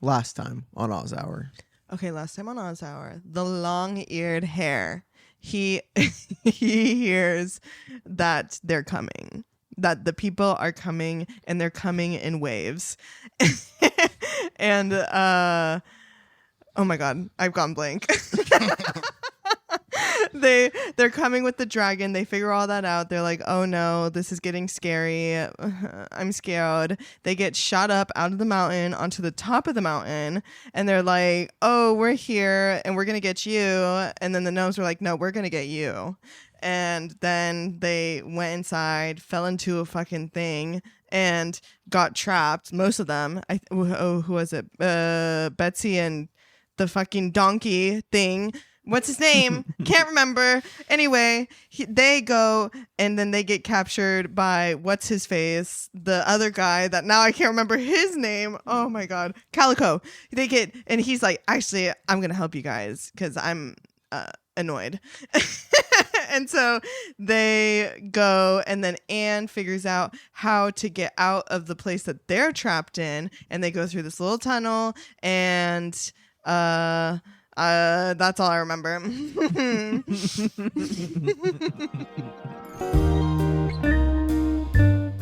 last time on Oz Hour? Okay, last time on Oz Hour, the long-eared hare. He hears that they're coming, that the people are coming, and they're coming in waves. And oh my god, I've gone blank. They're coming with the dragon. They figure all that out. They're like, oh no, this is getting scary. I'm scared. They get shot up out of the mountain onto the top of the mountain, and they're like, oh, we're here and we're gonna get you. And then the gnomes were like, no, we're gonna get you. And then they went inside, fell into a fucking thing, and got trapped. Most of them. Who was it? Betsy and the fucking donkey thing. What's his name? Can't remember. Anyway, they go and then they get captured by what's his face, the other guy that now I can't remember his name. Oh my god, Calico. They get and he's like, actually, I'm gonna help you guys because I'm annoyed. And so they go, and then Anne figures out how to get out of the place that they're trapped in, and they go through this little tunnel, and that's all I remember.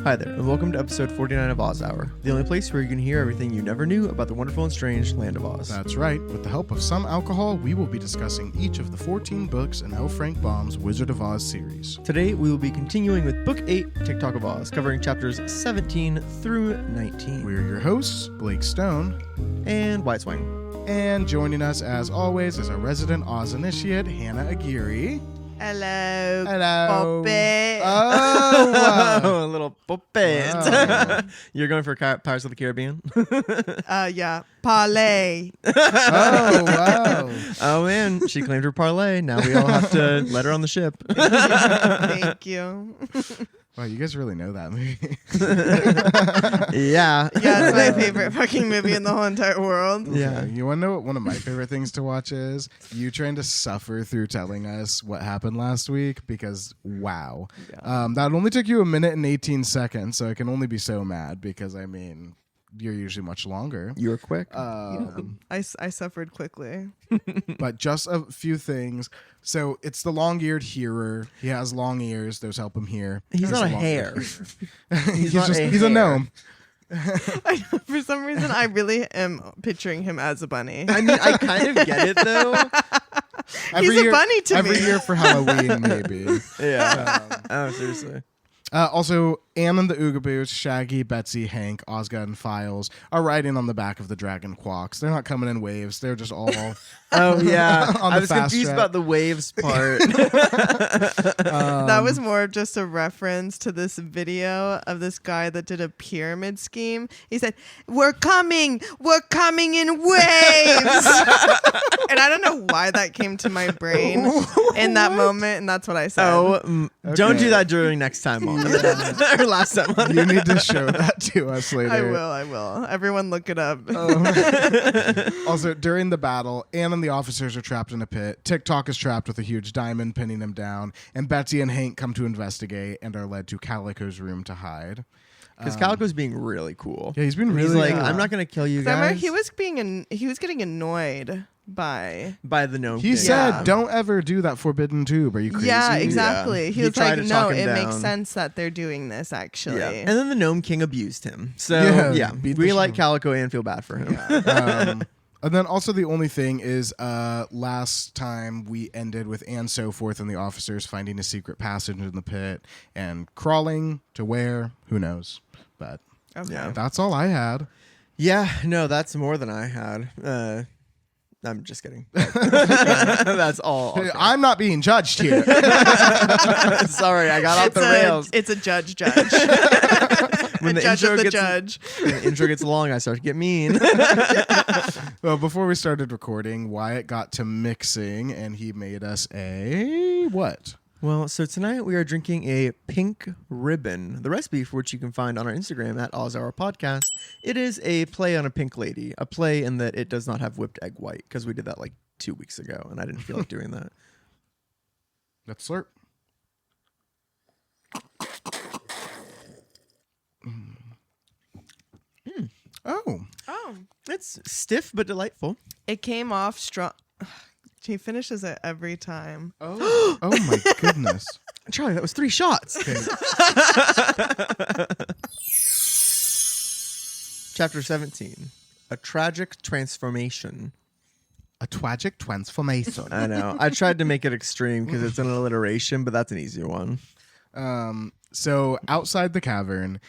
Hi there, and welcome to episode 49 of Oz Hour, the only place where you can hear everything you never knew about the wonderful and strange land of Oz. That's right. With the help of some alcohol, we will be discussing each of the 14 books in L. Frank Baum's Wizard of Oz series. Today, we will be continuing with Book 8, Tik-Tok of Oz, covering chapters 17 through 19. We're your hosts, Blake Stone And White Swing. And joining us, as always, is our resident Oz initiate, Hannah Aguirre. Hello. Hello. Puppet. Oh, wow. A little puppet. Wow. You're going for Pirates of the Caribbean? Yeah. Parlay. Oh, wow. Oh, man. She claimed her parlay. Now we all have to let her on the ship. Thank you. Wow, you guys really know that movie. Yeah. Yeah, it's my favorite fucking movie in the whole entire world. Yeah. Okay, you want to know what one of my favorite things to watch is? You trying to suffer through telling us what happened last week, because wow. Yeah. That only took you 1 minute and 18 seconds, so I can only be so mad because, I mean, you're usually much longer. You were quick. I suffered quickly. But just a few things. So it's the long-eared hearer. He has long ears. Those help him hear. He's not a long-eared hare. hearer. he's not he's a hare. gnome. For some reason, I really am picturing him as a bunny. I mean, I kind of get it, though. He's a bunny to every me. year for Halloween, maybe. Yeah. Oh, seriously. Also, Anne and the Oogaboos, Shaggy, Betsy, Hank, Ozga, and Files are riding on the back of the Dragon Quawks. They're not coming in waves. They're just all Oh, yeah. on I the was fast confused track. about the waves part. That was more of just a reference to this video of this guy that did a pyramid scheme. He said, we're coming in waves. And I don't know why that came to my brain in that moment, and that's what I said. Don't Okay. do that during next time on. Or last time on. You need to show that to us later. I will. Everyone look it up. Also, during the battle, Anne and the officers are trapped in a pit. Tik-Tok is trapped with a huge diamond pinning him down, and Betsy and Hank come to investigate and are led to Calico's room to hide. Because Calico's being really cool. Yeah, he's been really He's like, uh, I'm not going to kill you Remember, guys. he was getting annoyed by. By the gnome He king. said, Yeah. "Don't ever do that forbidden tube. Are you crazy?" Yeah, exactly. Yeah. He He was tried like, to no, talk him it makes down. sense that they're doing this, actually. Yeah. And then the gnome king abused him. So, Yeah, yeah, beat the we like shit. Calico and feel bad for him. And then also the only thing is, last time we ended with Anne Soforth and the officers finding a secret passage in the pit and crawling to where, who knows. But Okay. Yeah. that's all I had. Yeah, no, that's more than I had. I'm just kidding. That's all. I'm not being judged here. Sorry, I got off the rails. It's a judge. When A the judge intro of the gets judge. when the intro gets long, I start to get mean. Well, before we started recording, Wyatt got to mixing and he made us a what? Well, so tonight we are drinking a pink ribbon, the recipe for which you can find on our Instagram at Oz Hour Podcast. It is a play on a pink lady, a play in that it does not have whipped egg white, because we did that like 2 weeks ago, and I didn't feel like doing that. Let's slurp. Oh, Oh. It's stiff but delightful. It came off strong. She finishes it every time. Oh, oh my goodness. Charlie, that was 3 shots. Okay. Chapter 17. A tragic transformation. A tragic transformation. I know. I tried to make it extreme because it's an alliteration, but that's an easier one. So outside the cavern,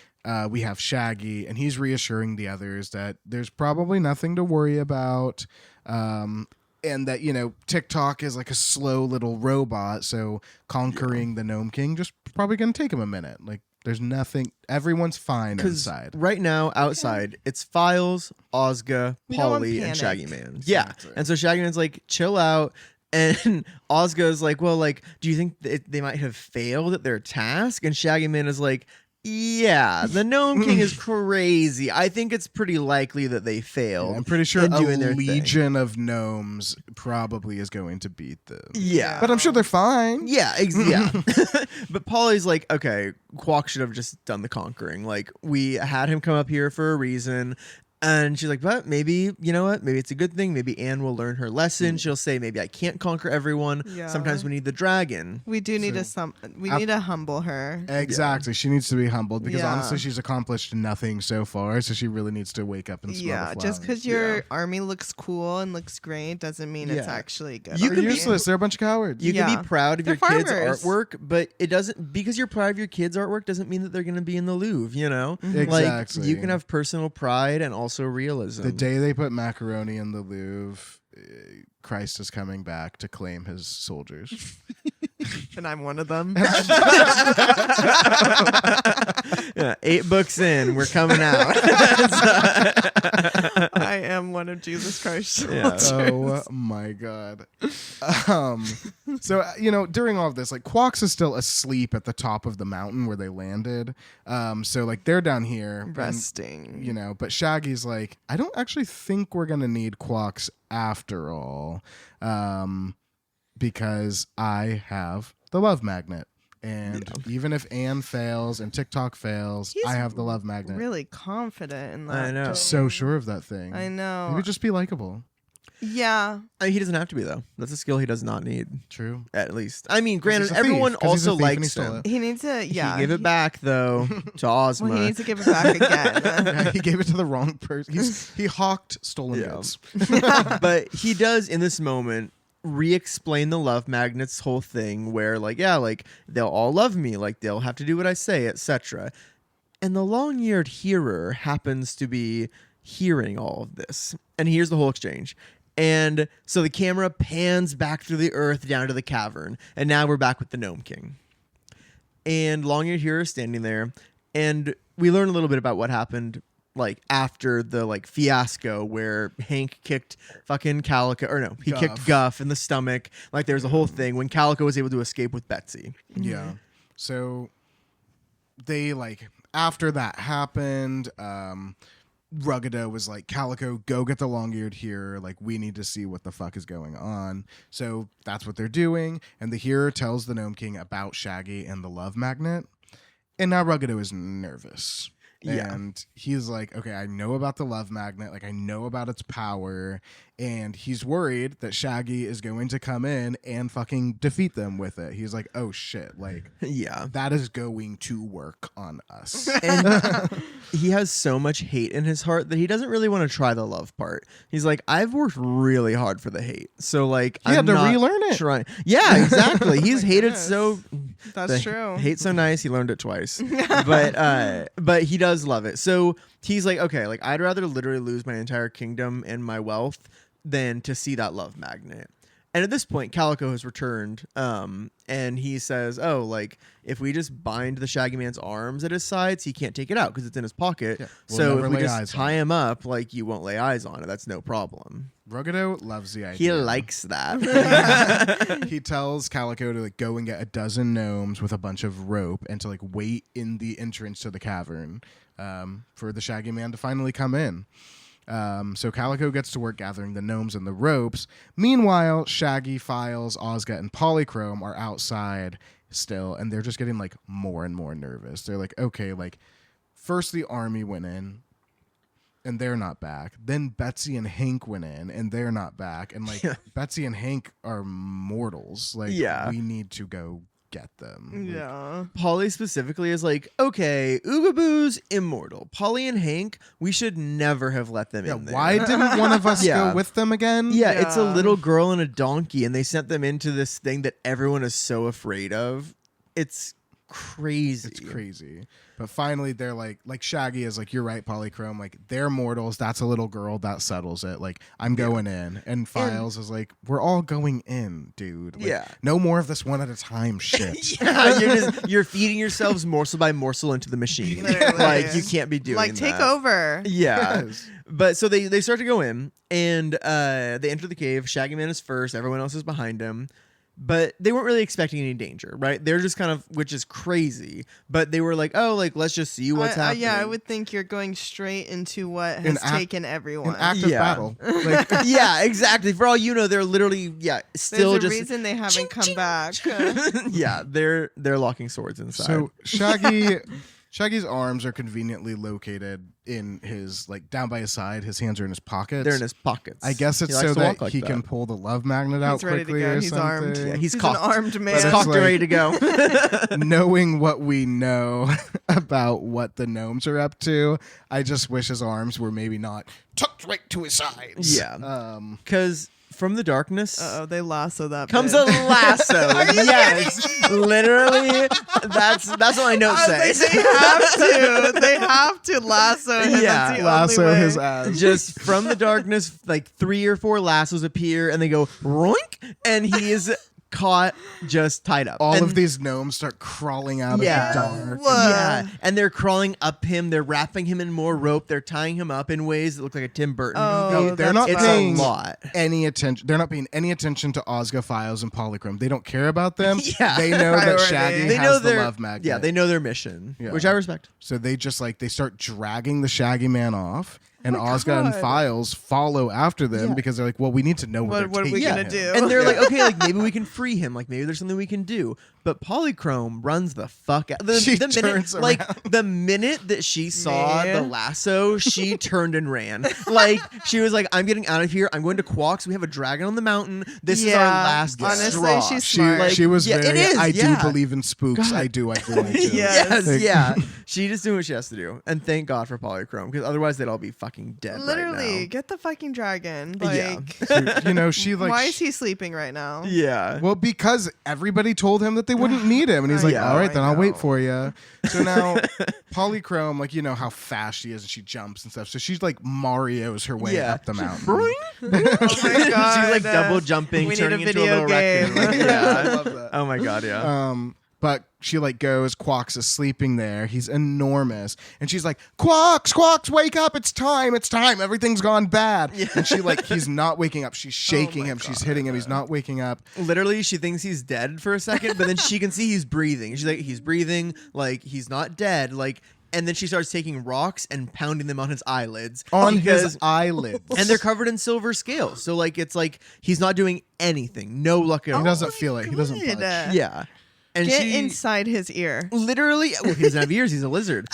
we have Shaggy, and he's reassuring the others that there's probably nothing to worry about. And that, Tik-Tok is like a slow little robot, so conquering the Gnome King just probably going to take him a minute. Like, there's nothing. Everyone's fine inside. Right now, outside, it's Files, Ozga, We don't want Polly, and panic. Shaggy Man. Yeah. Exactly. And so Shaggy Man's like, chill out. And Ozga's like, well, like, do you think they might have failed at their task? And Shaggy Man is like, yeah, the Gnome King is crazy. I think it's pretty likely that they failed. I'm pretty sure in a doing their thing. legion of gnomes probably is going to beat them. Yeah. But I'm sure they're fine. Yeah, yeah. But Polly's like, okay, Quack should have just done the conquering. Like, we had him come up here for a reason. And she's like, but maybe, you know what? Maybe it's a good thing. Maybe Anne will learn her lesson. She'll say, maybe I can't conquer everyone. Yeah. Sometimes we need the dragon. We do need need to humble her. Exactly. She needs to be humbled because Yeah. honestly, she's accomplished nothing so far. So she really needs to wake up and smell Yeah, the just flowers. because your army looks cool and looks great doesn't mean it's Yeah. actually good. You They're could be- useless. They're a bunch of cowards. You can Yeah. be proud of They're your kids' farmers. artwork, but it doesn't, because you're proud of your kids' artwork doesn't mean that they're going to be in the Louvre, you know? Exactly. Like, you can have personal pride and also realism. The day they put macaroni in the Louvre, Christ is coming back to claim his soldiers. And I'm one of them. Yeah, 8 books in, we're coming out. I am one of Jesus Christ's Yeah. soldiers. Oh my god. So during all of this, like Quox is still asleep at the top of the mountain where they landed. So like they're down here and, Resting. but Shaggy's like, I don't actually think we're gonna need Quox after all. Because I have the love magnet. And even if Anne fails and Tik-Tok fails, He's I have the love magnet. Really confident in that. I know. So sure of that thing. I know. Maybe just be likable. Yeah. He doesn't have to be, though. That's a skill he does not need, True. at least. I mean, granted, he's a thief. everyone 'Cause he's a also thief and he likes stole him. it. He needs to, yeah. He gave it back, though, to Ozma. Well, he needs to give it back again. Yeah, he gave it to the wrong person. He hawked stolen Yeah. goods. But he does, in this moment, re-explain the love magnet's whole thing where they'll all love me, like they'll have to do what I say, etc. And the long-eared hearer happens to be hearing all of this and hears the whole exchange. And so the camera pans back through the earth down to the cavern, and now we're back with the Gnome King. And long-eared hearer is standing there, and we learn a little bit about what happened after the fiasco where Hank kicked fucking Calico, or no, he kicked Guff in the stomach. There's a whole thing when Calico was able to escape with Betsy. Yeah. So they after that happened, Ruggeda was like, Calico, go get the long-eared hearer. We need to see what the fuck is going on. So that's what they're doing. And the hearer tells the Gnome King about Shaggy and the love magnet. And now Ruggeda is nervous. Yeah. And he's like, okay, I know about the love magnet. I know about its power. And he's worried that Shaggy is going to come in and fucking defeat them with it. He's like, oh shit. Yeah. That is going to work on us. And he has so much hate in his heart that he doesn't really want to try the love part. He's like, I've worked really hard for the hate. So he I'm had to not relearn it. Trying. Yeah, exactly. He's hated goodness. so That's true. Hate so nice, he learned it twice. But he does love it. So he's like, okay, I'd rather literally lose my entire kingdom and my wealth than to see that love magnet. And at this point, Calico has returned, and he says, if we just bind the Shaggy Man's arms at his sides, he can't take it out because it's in his pocket. Yeah, we'll So never if we lay just eyes on tie it. him up, you won't lay eyes on it. That's no problem. Ruggeda loves the idea. He likes that. He tells Calico to go and get a dozen gnomes with a bunch of rope and to wait in the entrance to the cavern for the Shaggy Man to finally come in. So Calico gets to work gathering the gnomes and the ropes. Meanwhile, Shaggy, Files, Ozga, and Polychrome are outside still, and they're just getting more and more nervous. They're like, okay, first the army went in, and they're not back. Then Betsy and Hank went in, and they're not back. And like Betsy and Hank are mortals. Like we need to go get them. Yeah. Polly specifically is like, okay, Oogaboo's immortal. Polly and Hank, we should never have let them in there. Why didn't one of us go with them again? Yeah, it's a little girl and a donkey, and they sent them into this thing that everyone is so afraid of. It's crazy. It's crazy. But finally they're like Shaggy is like, you're right, Polychrome, like they're mortals, that's a little girl, that settles it, like I'm going in. And Files is like, we're all going in, dude. Like, no more of this one at a time shit. You're feeding yourselves morsel by morsel into the machine. Like you can't be doing that. Take over. Yeah. Yes. But so they start to go in, and they enter the cave. Shaggy Man is first, everyone else is behind him. But they weren't really expecting any danger, right? They're just kind of, which is crazy. But they were like, oh, like, let's just see what's happening. Yeah, I would think you're going straight into what has taken everyone. An active battle. Like, yeah, exactly. For all you know, they're literally, still There's just... a reason they haven't come back. Yeah, they're locking swords inside. So Shaggy's arms are conveniently located in his, like, down by his side. His hands are in his pockets. They're in his pockets. I guess it's so that he can pull the love magnet out quickly or He's something. armed. Yeah, he's an cocked. armed man. He's cocked and ready to go. Knowing what we know about what the gnomes are up to, I just wish his arms were maybe not tucked right to his sides. Yeah. Because... from the darkness they lasso that comes bit. a lasso. Yes, literally. That's what my notes say. They have to lasso him. Yeah, lasso his ass. Just from the darkness, like 3 or 4 lassos appear, and they go roink, and he is caught, just tied up. All of these gnomes start crawling out of the dark. Yeah, and they're crawling up him. They're wrapping him in more rope. They're tying him up in ways that look like a Tim Burton movie. They're not paying a lot. any attention. They're not paying any attention to Ozga, Files, and Polychrome. They don't care about them. Yeah. They know that Shaggy has the love magnet. Yeah, they know their mission, which I respect. So they just they start dragging the Shaggy Man off. And Ozga and Files follow after them because they're like, well, we need to know what are we going to do? And they're like, okay, like maybe we can free him. Like maybe there's something we can do. But Polychrome runs the fuck out. The minute that she saw the lasso, she turned and ran. Like she was like, I'm getting out of here. I'm going to Quox. We have a dragon on the mountain. This is our last straw. She's smart. She was very, it is, I do believe in spooks. God. I do. Yes. She just doing what she has to do. And thank God for Polychrome, because otherwise they'd all be fucking dead Literally, right now. get the fucking dragon. So, she why is he sleeping right now? Yeah. Well, because everybody told him that they wouldn't need him, and he's like, "All right, then I'll wait for you." So now, Polychrome, you know how fast she is, and she jumps and stuff. So she's like Mario's her way up the mountain. Oh my God. She's like double jumping, turning into a little raccoon. I love that. Oh my God, yeah. But she goes, Quox is sleeping there. He's enormous. And she's like, Quox, wake up. It's time. Everything's gone bad. Yeah. And he's not waking up. She's shaking him. God. She's hitting him. He's not waking up. Literally, she thinks he's dead for a second, but then she can see he's breathing. She's like, he's breathing. Like, he's not dead. Like, and then she starts taking rocks and pounding them on his eyelids. His eyelids. And they're covered in silver scales. So, it's like he's not doing anything. No luck at all. He doesn't feel it. He doesn't budge. Yeah. And Get inside his ear. Literally, well, he doesn't have ears. He's a lizard.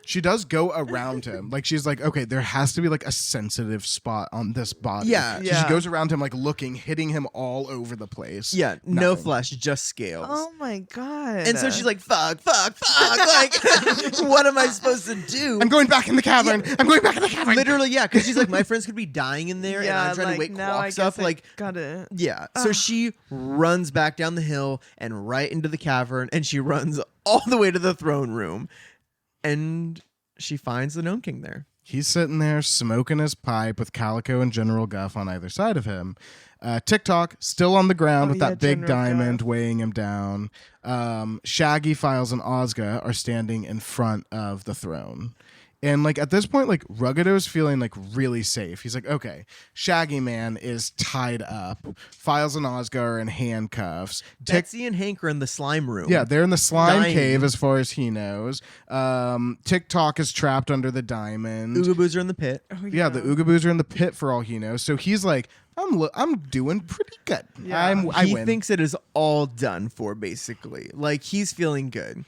She does go around him. She's like, okay, there has to be a sensitive spot on this body. Yeah. So she goes around him looking, hitting him all over the place. Yeah. No flesh, just scales. Oh my God. And so she's like, fuck. What am I supposed to do? I'm going back in the cavern. I'm going back in the cavern. Literally, yeah. Because she's like, my friends could be dying in there, and I'm trying to wake Quox up. Got it. Yeah. So she runs back down the hill and right into the cavern, and she runs all the way to the throne room, and she finds the Gnome King there. He's sitting there smoking his pipe with Calico and General Guff on either side of him. Tik-Tok still on the ground with that big diamond weighing him down. Shaggy, Files, and Ozga are standing in front of the throne. And at this point, Ruggito's feeling really safe. He's like, okay, Shaggy Man is tied up. Files and Ozga are in handcuffs. Betsy and Hank are in the slime room. Yeah, they're in the slime cave as far as he knows. Tik-Tok is trapped under the diamond. Oogaboos are in the pit. Oh, yeah, the Oogaboos are in the pit for all he knows. So he's like, I'm doing pretty good. Yeah. I he win. thinks it is all done for, basically. He's feeling good.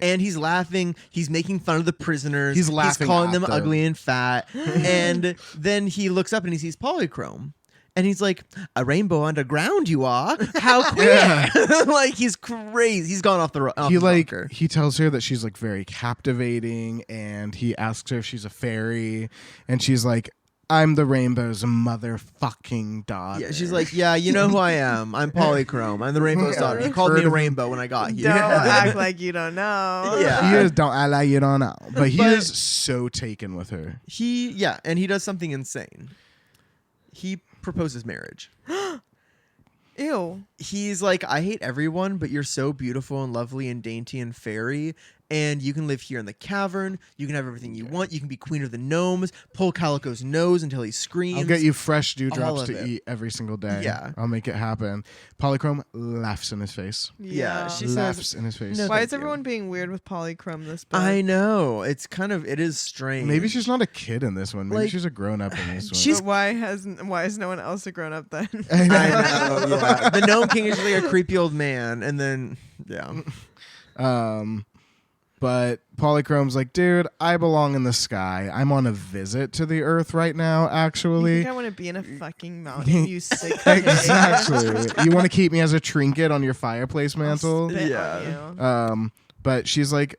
And he's laughing. He's making fun of the prisoners. He's laughing He's calling at them them. ugly and fat. And then he looks up and he sees Polychrome. And he's like, a rainbow underground you are? How queer. Like, he's crazy. He's gone off the rocker. He tells her that she's like very captivating, and he asks her if she's a fairy, and she's like, I'm the rainbow's motherfucking daughter. Yeah, she's like, yeah, you know who I am. I'm Polychrome. I'm the rainbow's daughter. You called me a rainbow when I got here. Don't act like you don't know. Yeah. He is, don't act like you don't know. But he is so taken with her. And he does something insane. He proposes marriage. Ew. He's like, I hate everyone, but you're so beautiful and lovely and dainty and fairy. And you can live here in the cavern. You can have everything you want. You can be queen of the gnomes. Pull Calico's nose until he screams. I'll get you fresh dewdrops All of to it. eat every single day. Yeah. I'll make it happen. Polychrome laughs in his face. Yeah, she Laughs says, in his face. No, Why thank is you. everyone being weird with Polychrome this book? I know. It is strange. Maybe she's not a kid in this one. Maybe Like, she's a grown up in this one. she's- But why is no one else a grown up then? I know, yeah. The Gnome King is like a creepy old man. And then, yeah. But Polychrome's like, dude, I belong in the sky. I'm on a visit to the Earth right now, You actually. think I want to be in a fucking mountain, you sick pig? Exactly. You want to keep me as a trinket on your fireplace I'll mantle? spit Yeah. on you. But she's like,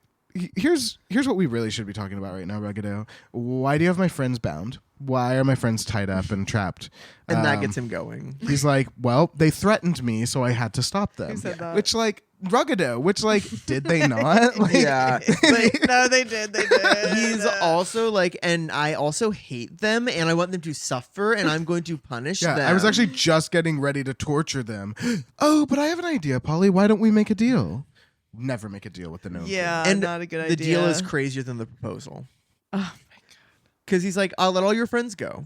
here's what we really should be talking about right now, Ruggado. Why do you have my friends bound? Why are my friends tied up and trapped? And that gets him going. He's like, well, they threatened me, so I had to stop them. Who said that? Which, like, Ruggado, which, like, did they not? Like, Yeah. But No, they did. They did. he's also like, and I also hate them and I want them to suffer and I'm going to punish Yeah, them. I was actually just getting ready to torture them. Oh, but I have an idea, Polly. Why don't we make a deal? Never make a deal with the gnome. Yeah, and not a good the idea. deal is crazier than the proposal. Oh my god. Because he's like, I'll let all your friends go,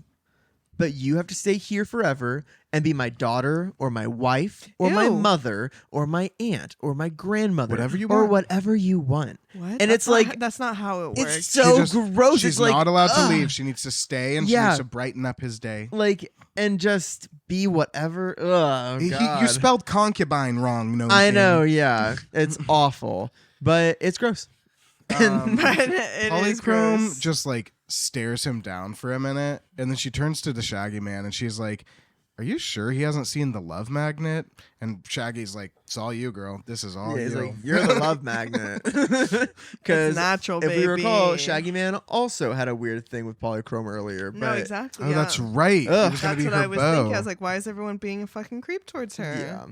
but you have to stay here forever and be my daughter or my wife or my Ew. mother or my aunt or my grandmother. Whatever you or want. whatever you want. What? And That's it's not like, h- that's not how it works. it's so gross. She's It's like, not allowed to ugh. leave. She needs to stay, and she Yeah. needs to brighten up his day. Like, and just be whatever. Oh, God. You spelled concubine wrong. No, I know, yeah. It's awful, but it's gross. But it is Polychrome gross. just like stares him down for a minute, and then she turns to the Shaggy Man, and she's like, "Are you sure he hasn't seen the love magnet?" And Shaggy's like, "It's all you, girl. This is all Yeah, he's you." like, you're the love magnet. Because It's natural, if we recall, baby. Shaggy Man also had a weird thing with Polychrome earlier. No, but exactly. Oh, yeah. that's right. It Ugh. was gonna That's be what her I was beau. thinking. I was like, why is everyone being a fucking creep towards her? Yeah.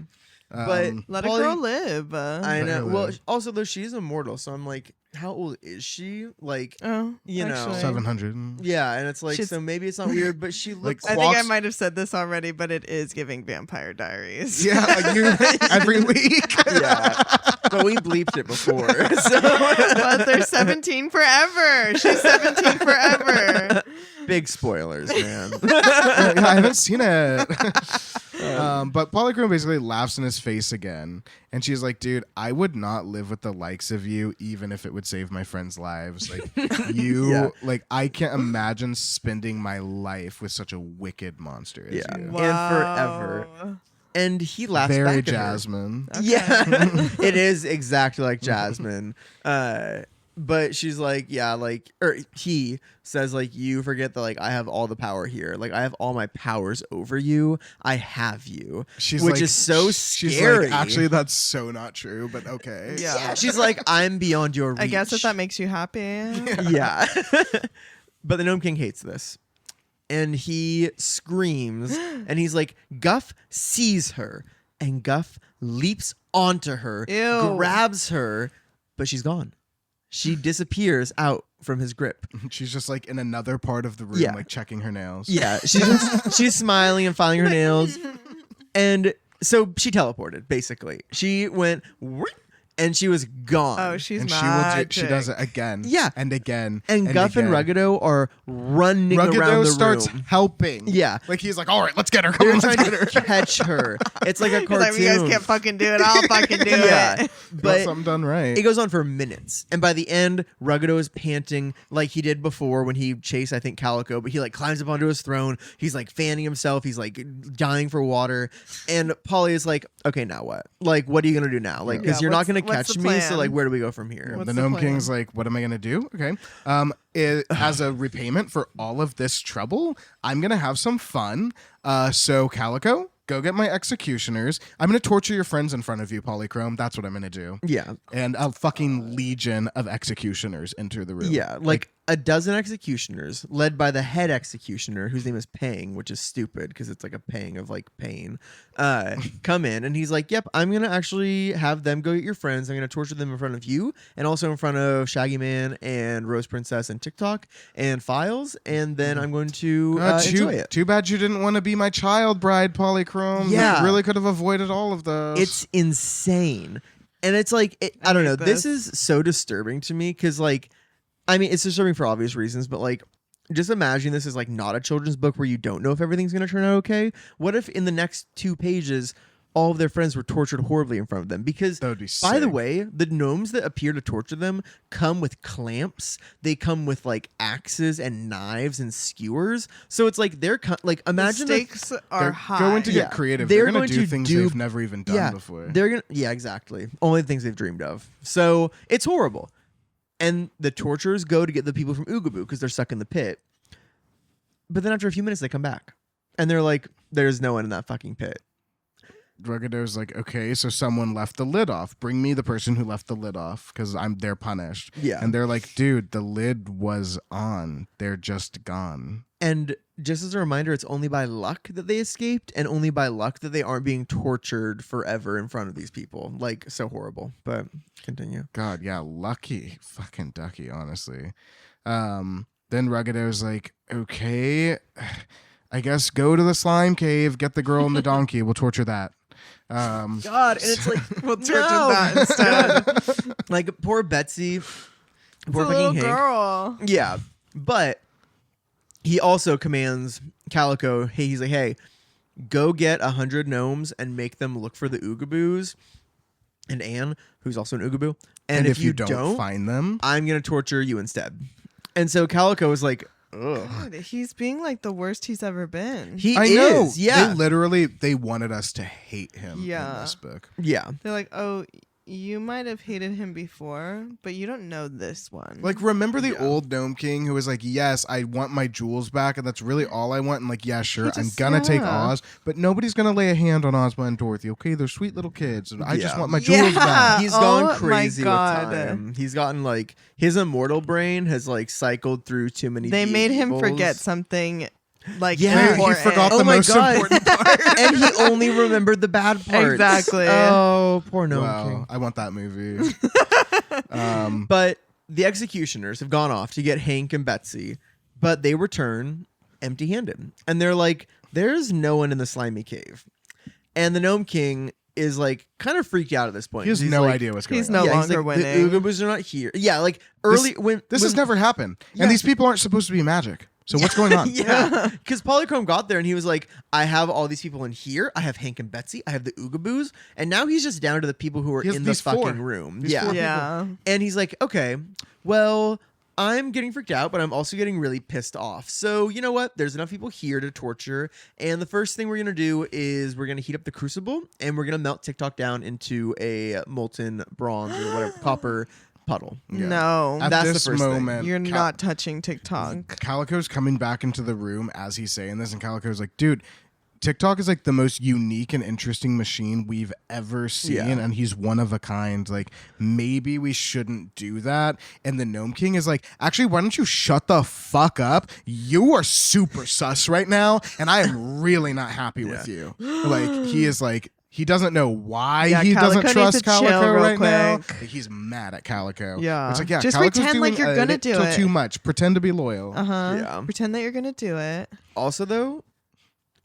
But Let Poly- a girl live. I know. Let her Well, live. also though she's immortal, so I'm like, how old is she? Like, Oh, you know. actually. 700. yeah, and it's like, She's- so maybe it's not weird, but she looks. I think I Walks- might have said this already, but it is giving Vampire Diaries. Yeah, every week. Yeah, but we bleeped it before. So But they're 17 forever. She's 17 forever. big spoilers, man. I haven't seen it. But Polychrome basically laughs in his face again. And she's like, dude, I would not live with the likes of you, even if it would save my friends' lives. Like, Yeah. like, I can't imagine spending my life with such a wicked monster as Yeah. you. And forever. And he laughs Very back at her. Jasmine. Yeah, it is exactly like Jasmine. But she's like, yeah, like, or he says, like, you forget that, like, I have all the power here. Like, I have all my powers over you. I have you. She's which like, is so she's scary. like, actually, that's so not true, but okay. Yeah. She's like, I'm beyond your reach. I guess if that makes you happy. Yeah. But the Gnome King hates this. And he screams, and he's like, Guff sees her, and Guff leaps onto her, Ew. grabs her, but she's gone. She disappears out from his grip. She's just like in another part of the room, Yeah. like checking her nails. Yeah, she's smiling and filing her nails. And so she teleported, basically. She went, "Whoop," and she was gone. Oh, she's And magic. she does it again. Yeah. And again. and Guff again. and Ruggido are running around Ruggido the starts room. helping. Yeah. Like he's like, all right, let's get her. Come They're on, let's trying get her. to catch her. It's like a He's cartoon. like, you guys can't fucking do it. I'll fucking do Yeah. it. Got But something done right. it goes on for minutes. And by the end, Ruggido is panting like he did before when he chased, I think, Calico. But he like climbs up onto his throne. He's like fanning himself. He's like dying for water. And Polly is like, okay, now what? Like, what are you going to do now? Like, because Yeah, you're not what's going gonna What's catch the me. So plan? like, where do we go from here? What's The the Gnome plan? King's like, what am I gonna do? Okay. As a repayment for all of this trouble, I'm gonna have some fun. So Calico, go get my executioners. I'm gonna torture your friends in front of you, Polychrome. That's what I'm gonna do. Yeah. And a fucking legion of executioners enter the room. Yeah, like a dozen executioners led by the head executioner, whose name is Pang, which is stupid because it's like a pang of like pain. Come in and he's like, "Yep, I'm gonna actually have them go get your friends. I'm gonna torture them in front of you, and also in front of Shaggy Man and Rose Princess and Tik-Tok and Files, and then I'm going to enjoy it." Too bad you didn't want to be my child bride, Polychrome. Yeah. You really could have avoided all of those. It's insane, and it's like I don't know. This is so disturbing to me because like. I mean, it's disturbing for obvious reasons, but like, just imagine this is like not a children's book where you don't know if everything's going to turn out okay. What if in the next 2 pages, all of their friends were tortured horribly in front of them? Because, That would be by the sick. way, the gnomes that appear to torture them come with clamps. They come with like axes and knives and skewers. So it's like they're like imagine the if- stakes are They're high. going to get Yeah. creative. They're They're going going to do to things do- they've never even done before. They're gonna, yeah, exactly. Only things they've dreamed of. So it's horrible. And the torturers go to get the people from Oogaboo because they're stuck in the pit. But then after a few minutes, they come back. And they're like, there's no one in that fucking pit. Druggado's like, okay, so someone left the lid off. Bring me the person who left the lid off because they're punished. Yeah. And they're like, dude, the lid was on. They're just gone. And just as a reminder, it's only by luck that they escaped and only by luck that they aren't being tortured forever in front of these people. Like, so horrible. But continue. God, yeah, lucky fucking ducky, honestly. Then Ruggado's like, okay, I guess go to the slime cave, get the girl and the donkey. We'll torture that. God, and it's like, We'll torture no! that instead. Like, poor Betsy. Poor It's a little fucking Hank. girl. Yeah, but he also commands Calico, he's like, hey, go get 100 gnomes and make them look for the Oogaboos and Anne, who's also an Oogaboo. And if you don't find them, I'm going to torture you instead. And so Calico is like, ugh. God, he's being like the worst he's ever been. I know. is, yeah. They wanted us to hate him in Yeah. this book. Yeah. They're like, oh, you might have hated him before, but you don't know this one. Like, remember the Yeah. old Gnome King who was like, yes, I want my jewels back, and that's really all I want. And like, yeah, sure, He I'm just- gonna take yeah. Oz, but nobody's gonna lay a hand on Ozma and Dorothy. Okay, they're sweet little kids, and I just Yeah. want my jewels Yeah. back. He's Oh gone my crazy with God. time. He's gotten like, his immortal brain has like cycled through too many they made him evils. forget something like Yeah. He important. forgot Oh the my most God. important part. And he only remembered the bad parts. Exactly. Oh, poor Gnome Wow, King. I want that movie. But the executioners have gone off to get Hank and Betsy, but they return empty-handed. And they're like, there's no one in the slimy cave. And the Gnome King is like kind of freaked out at this point. He has He's no like- idea what's going he's on. no yeah, longer like, winning. The Oogaboos are not here. Yeah, like early when This when, has never happened, Yeah. and these people aren't supposed to be magic. So what's going on? Yeah, because Polychrome got there and he was like, I have all these people in here. I have Hank and Betsy. I have the Oogaboos. And now he's just down to the people who are He has in the these fucking four. room. These Yeah. four Yeah. And he's like, okay, well, I'm getting freaked out, but I'm also getting really pissed off. So, you know what? There's enough people here to torture. And the first thing we're going to do is we're going to heat up the crucible and we're going to melt Tik-Tok down into a molten bronze or whatever, copper puddle. Yeah. No. At That's the this first thing. moment, You're not touching TikTok. Calico's coming back into the room as he's saying this, and Calico's like, dude, TikTok is like the most unique and interesting machine we've ever seen, Yeah. and he's one of a kind. Like, maybe we shouldn't do that. And the Gnome King is like, actually, why don't you shut the fuck up? You are super sus right now, and I am really not happy with you. Like, he is like, he doesn't know why Yeah, he Calico doesn't needs trust to chill Calico real right now. quick. Like, he's mad at Calico. Yeah. It's like, yeah, Just Calico's pretend like doing you're a gonna do little it. too much. Pretend to be loyal. Uh-huh. Yeah. Pretend that you're going to do it. Also, though,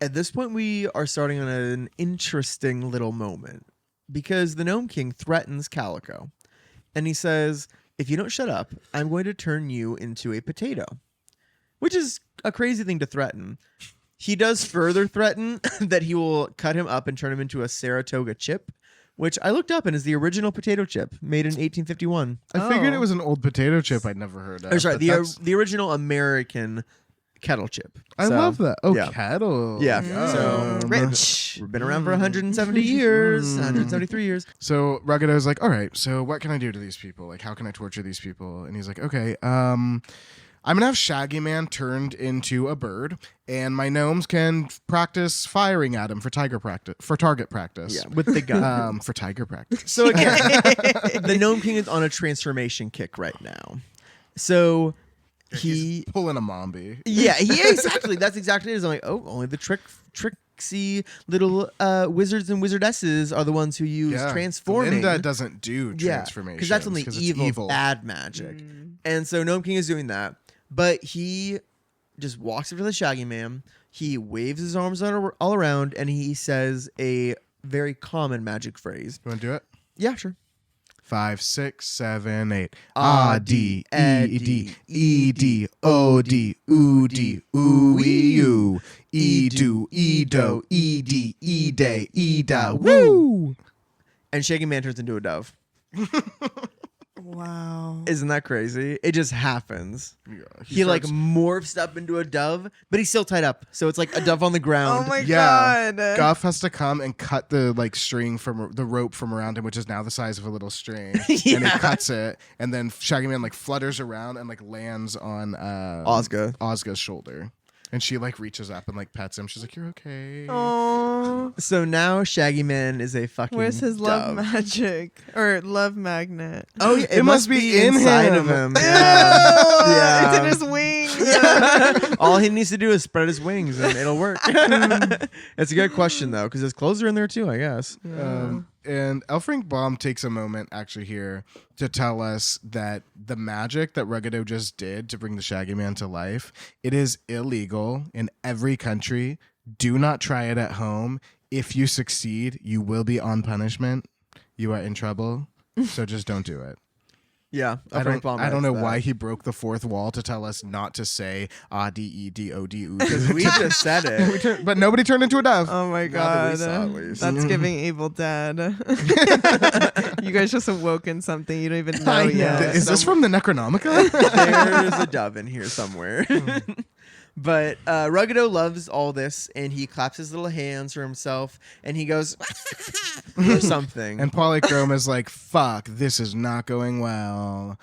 at this point, we are starting on an interesting little moment because the Gnome King threatens Calico. And he says, if you don't shut up, I'm going to turn you into a potato, which is a crazy thing to threaten. He does further threaten that he will cut him up and turn him into a Saratoga chip, which I looked up and is the original potato chip made in 1851. I figured Oh. it was an old potato chip I'd never heard of. Or sorry, but that's- the original American kettle chip. I So, love that. Oh, yeah. kettle. Yeah. Yum. So Rich. we've been around for 170 years, 173 years. So Ruggito's like, all right, so what can I do to these people? Like, how can I torture these people? And he's like, okay, I'm going to have Shaggy Man turned into a bird, and my gnomes can practice firing at him for target practice. Yeah, with the gun. For tiger practice. So again, the Gnome King is on a transformation kick right now. So He's pulling a Mombi. yeah, he is actually. That's exactly it. I'm like, oh, only the tricksy little wizards and wizardesses are the ones who use transforming. Linda doesn't do transformation. because that's only evil, bad magic. And so Gnome King is doing that, but he just walks up to the Shaggy Man. He waves his arms all around, and he says a very common magic phrase. You want to do it? Yeah, sure. 5, 6, 7, 8. Ah, D, E, D, E, D, O, D, oo, D, oo, u. E, do, E, do, E, D, E, day, E, da, woo. And Shaggy Man turns into a dove. Wow. Isn't that crazy? It just happens. Yeah, He like morphs up into a dove, but he's still tied up. So it's like a dove on the ground. Oh my Yeah. god. Guff has to come and cut the like string from the rope from around him, which is now the size of a little string. And he cuts it, and then Shaggy Man like flutters around and like lands on Ozga's shoulder. And she like reaches up and like pets him. She's like, "You're okay." Oh. So now Shaggy Man is a fucking Where's his love dove. magic or love magnet? Oh, yeah, it must be in inside him. of him. Oh, Yeah. It's in his wings. All he needs to do is spread his wings and it'll work. It's a good question though, because his clothes are in there too, I guess. And Elfrink Baum takes a moment actually here to tell us that the magic that Ruggito just did to bring the Shaggy Man to life, it is illegal in every country. Do not try it at home. If you succeed, you will be on punishment. You are in trouble. So just don't do it. Yeah, I don't know that. why he broke the fourth wall to tell us not to say D-E-D-O-D-U. Because we just said it. But nobody turned into a dove. Oh my Not that we god. saw, at least. That's giving Evil Dead. You guys just awoken something you don't even know yet. Is this from the Necronomicon? There's a dove in here somewhere. But Ruggito loves all this, and he claps his little hands for himself, and he goes, or something. And Polychrome is like, fuck, this is not going well.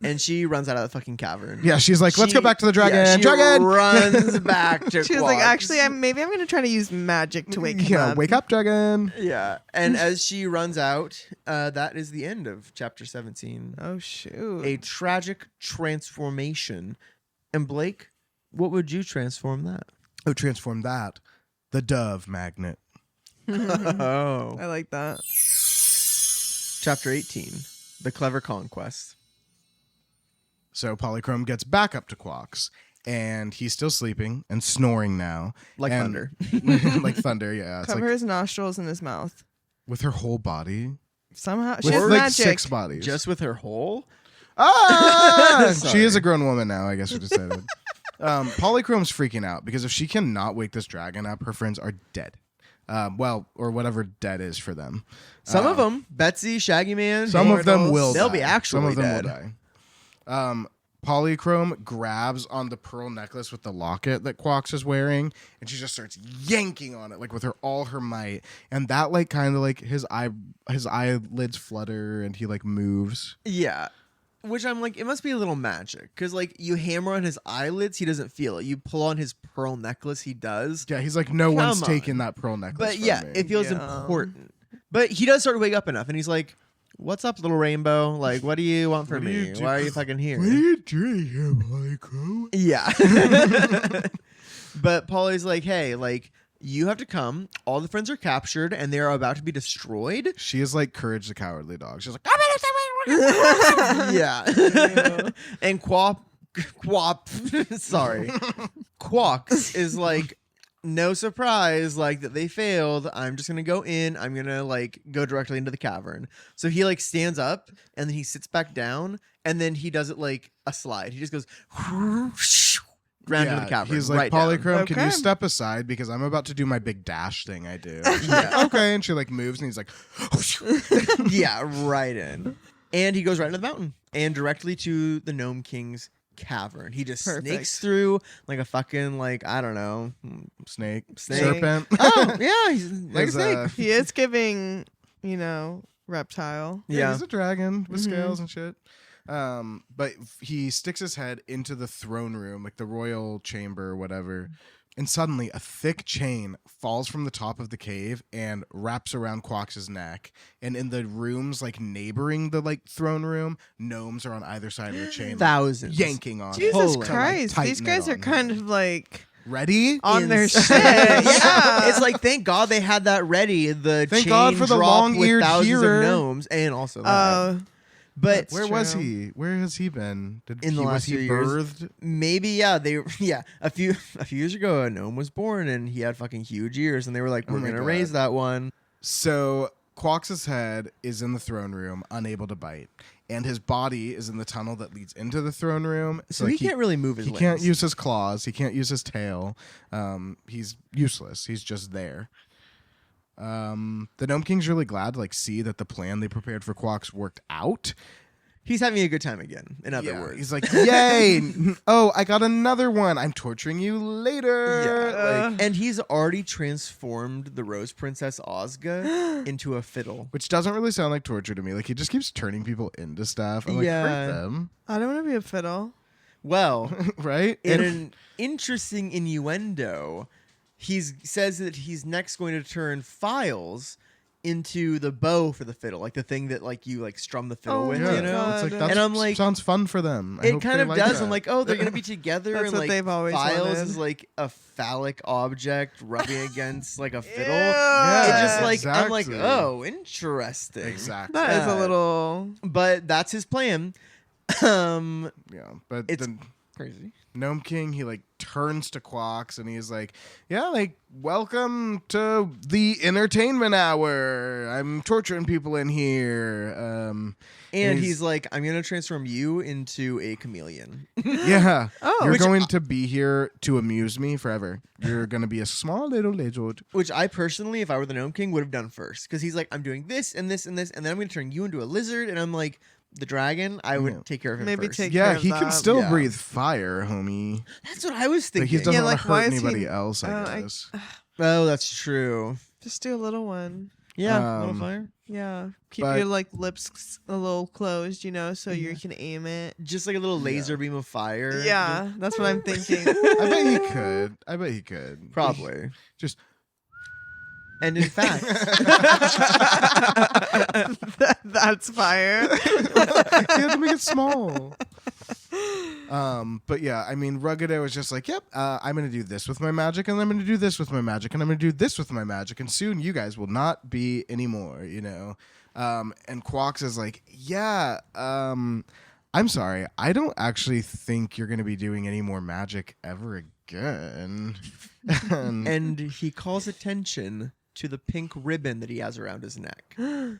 And she runs out of the fucking cavern. Yeah, she's like, let's go back to the dragon. Yeah, she Dragon! runs back to She was like, Quox. actually, maybe I'm going to try to use magic to wake him up. Wake up, dragon. Yeah. And as she runs out, that is the end of chapter 17. Oh, shoot. A tragic transformation. And Blake, what would you transform that? Oh, transform that. The dove magnet. Oh. I like that. Chapter 18. The Clever Conquest. So Polychrome gets back up to Quox, and he's still sleeping and snoring now. Like And- thunder. Like thunder, yeah. It's Cover like his nostrils and his mouth. with her whole body. Somehow. She With has like magic. 6 bodies. Just with her hole? Ah! Sorry. She is a grown woman now, I guess we decided. Polychrome's freaking out because if she cannot wake this dragon up, her friends are dead. Or whatever dead is for them. Some of them, Betsy, Shaggy Man, Some of them will They'll die. be actually Some of them dead. will die. Polychrome grabs on the pearl necklace with the locket that Quox is wearing, and she just starts yanking on it like with all her might, and that like kind of like his eyelids flutter and he like moves. Yeah. Which I'm like, it must be a little magic. Because, like, you hammer on his eyelids, he doesn't feel it. You pull on his pearl necklace, he does. Yeah, he's like, no Come one's on. taking that pearl necklace. But from yeah, me. it feels Yeah. important. But he does start to wake up enough, and he's like, what's up, little rainbow? Like, what do you want from What do you me? do- Why are you fucking here? What are you doing here, Polychrome? Yeah. But Polly's like, hey, like, you have to come. All the friends are captured, and they are about to be destroyed. She is like Courage the Cowardly Dog. She's like, Yeah. And sorry. Quox is like, no surprise, like that they failed. I'm just gonna go in. I'm gonna like go directly into the cavern. So he like stands up and then he sits back down and then he does it like a slide. He just goes round into the cavern. He's like, right down. Polychrome, can Okay. you step aside because I'm about to do my big dash thing I do. Yeah. Okay, and she like moves and he's like, Yeah, right in. And he goes right into the mountain and directly to the Gnome King's cavern. He just Perfect. snakes through like a fucking I don't know Snake. Snake. Serpent. Oh yeah, he's like a There's snake. He is giving, reptile. Yeah, he's a dragon with Mhm. scales and shit. But he sticks his head into the throne room, like the royal chamber or whatever, and suddenly a thick chain falls from the top of the cave and wraps around Quox's neck. And in the rooms neighboring the throne room, gnomes are on either side of the chain, Thousands. yanking on it. Jesus Holy. Christ. Tighten These it guys are on kind him. of Ready? on their Ins- shit. Yeah. It's thank God they had that ready. The Thank chain God for the drop long-eared with thousands hearer. of gnomes, and also that. Oh, But Where was he? Where has he been? In the was last he few years. birthed? maybe a few years ago a gnome was born and he had fucking huge ears, and they were like, we're Oh my gonna God. raise that one. So Quox's head is in the throne room, unable to bite, and his body is in the tunnel that leads into the throne room. So he can't really move his He limbs. can't use his claws. He can't use his tail. He's useless. He's just there. The Gnome King's really glad to see that the plan they prepared for Quox worked out. He's having a good time again, in other words. He's like, yay! Oh, I got another one. I'm torturing you later. Yeah, and he's already transformed the Rose Princess Ozga into a fiddle. Which doesn't really sound like torture to me. He just keeps turning people into stuff. I'm Yeah. hurt them. I don't want to be a fiddle. Well, Right? in an interesting innuendo, he says that he's next going to turn Files into the bow for the fiddle, the thing that you strum the fiddle Oh with, my you know? God. It's that's, And I'm like- sounds fun for them. I It hope kind they of like does. that. I'm like, oh, they're gonna be together, That's and what they've always Files wanted. is a phallic object rubbing against a fiddle. Yeah. It just I'm like, exactly. oh, interesting. Exactly. That is a little. But that's his plan. Um, Yeah, but It's- the crazy. Gnome King, he turns to Quox and he's like, yeah, welcome to the entertainment hour. I'm torturing people in here. And he's like, I'm gonna transform you into a chameleon. yeah, Oh. you're Which- going to be here to amuse me forever. You're going to be a small little lizard. Which I personally, if I were the Gnome King, would have done first. Because he's like, I'm doing this and this and this, and then I'm gonna turn you into a lizard. And I'm like, the dragon, I would Yeah. take care of him Maybe first. take- Yeah, care of he can that. still Yeah. breathe fire, homie. That's what I was But thinking. he doesn't Yeah, want to why hurt is he- anybody else, I I guess. Oh, that's true. Just do a little one. Yeah, little Um, fire. Yeah. Keep But- your lips a little closed, so you can aim it. Just like a little laser beam of fire. Yeah, that's what I'm thinking. I bet he could. Probably. Just And in fact, That's fire. he had to make it small. But yeah, Ruggedo was just like, yep, I'm going to do this with my magic, and I'm going to do this with my magic, and I'm going to do this with my magic, and soon you guys will not be anymore, And Quox is like, yeah, I'm sorry, I don't actually think you're going to be doing any more magic ever again. and he calls attention to the pink ribbon that he has around his neck.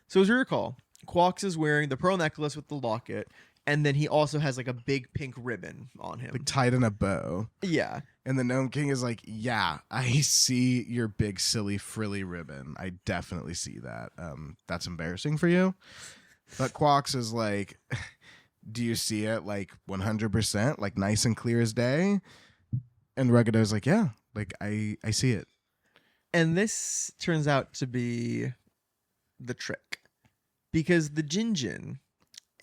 So as you recall, Quox is wearing the pearl necklace with the locket, and then he also has a big pink ribbon on him. tied in a bow. Yeah. And the Gnome King is like, yeah, I see your big, silly, frilly ribbon. I definitely see that. That's embarrassing for you. But Quox is like, do you see it 100%, nice and clear as day? And Ruggedo's like, yeah, I see it. And this turns out to be the trick. Because the Jinjin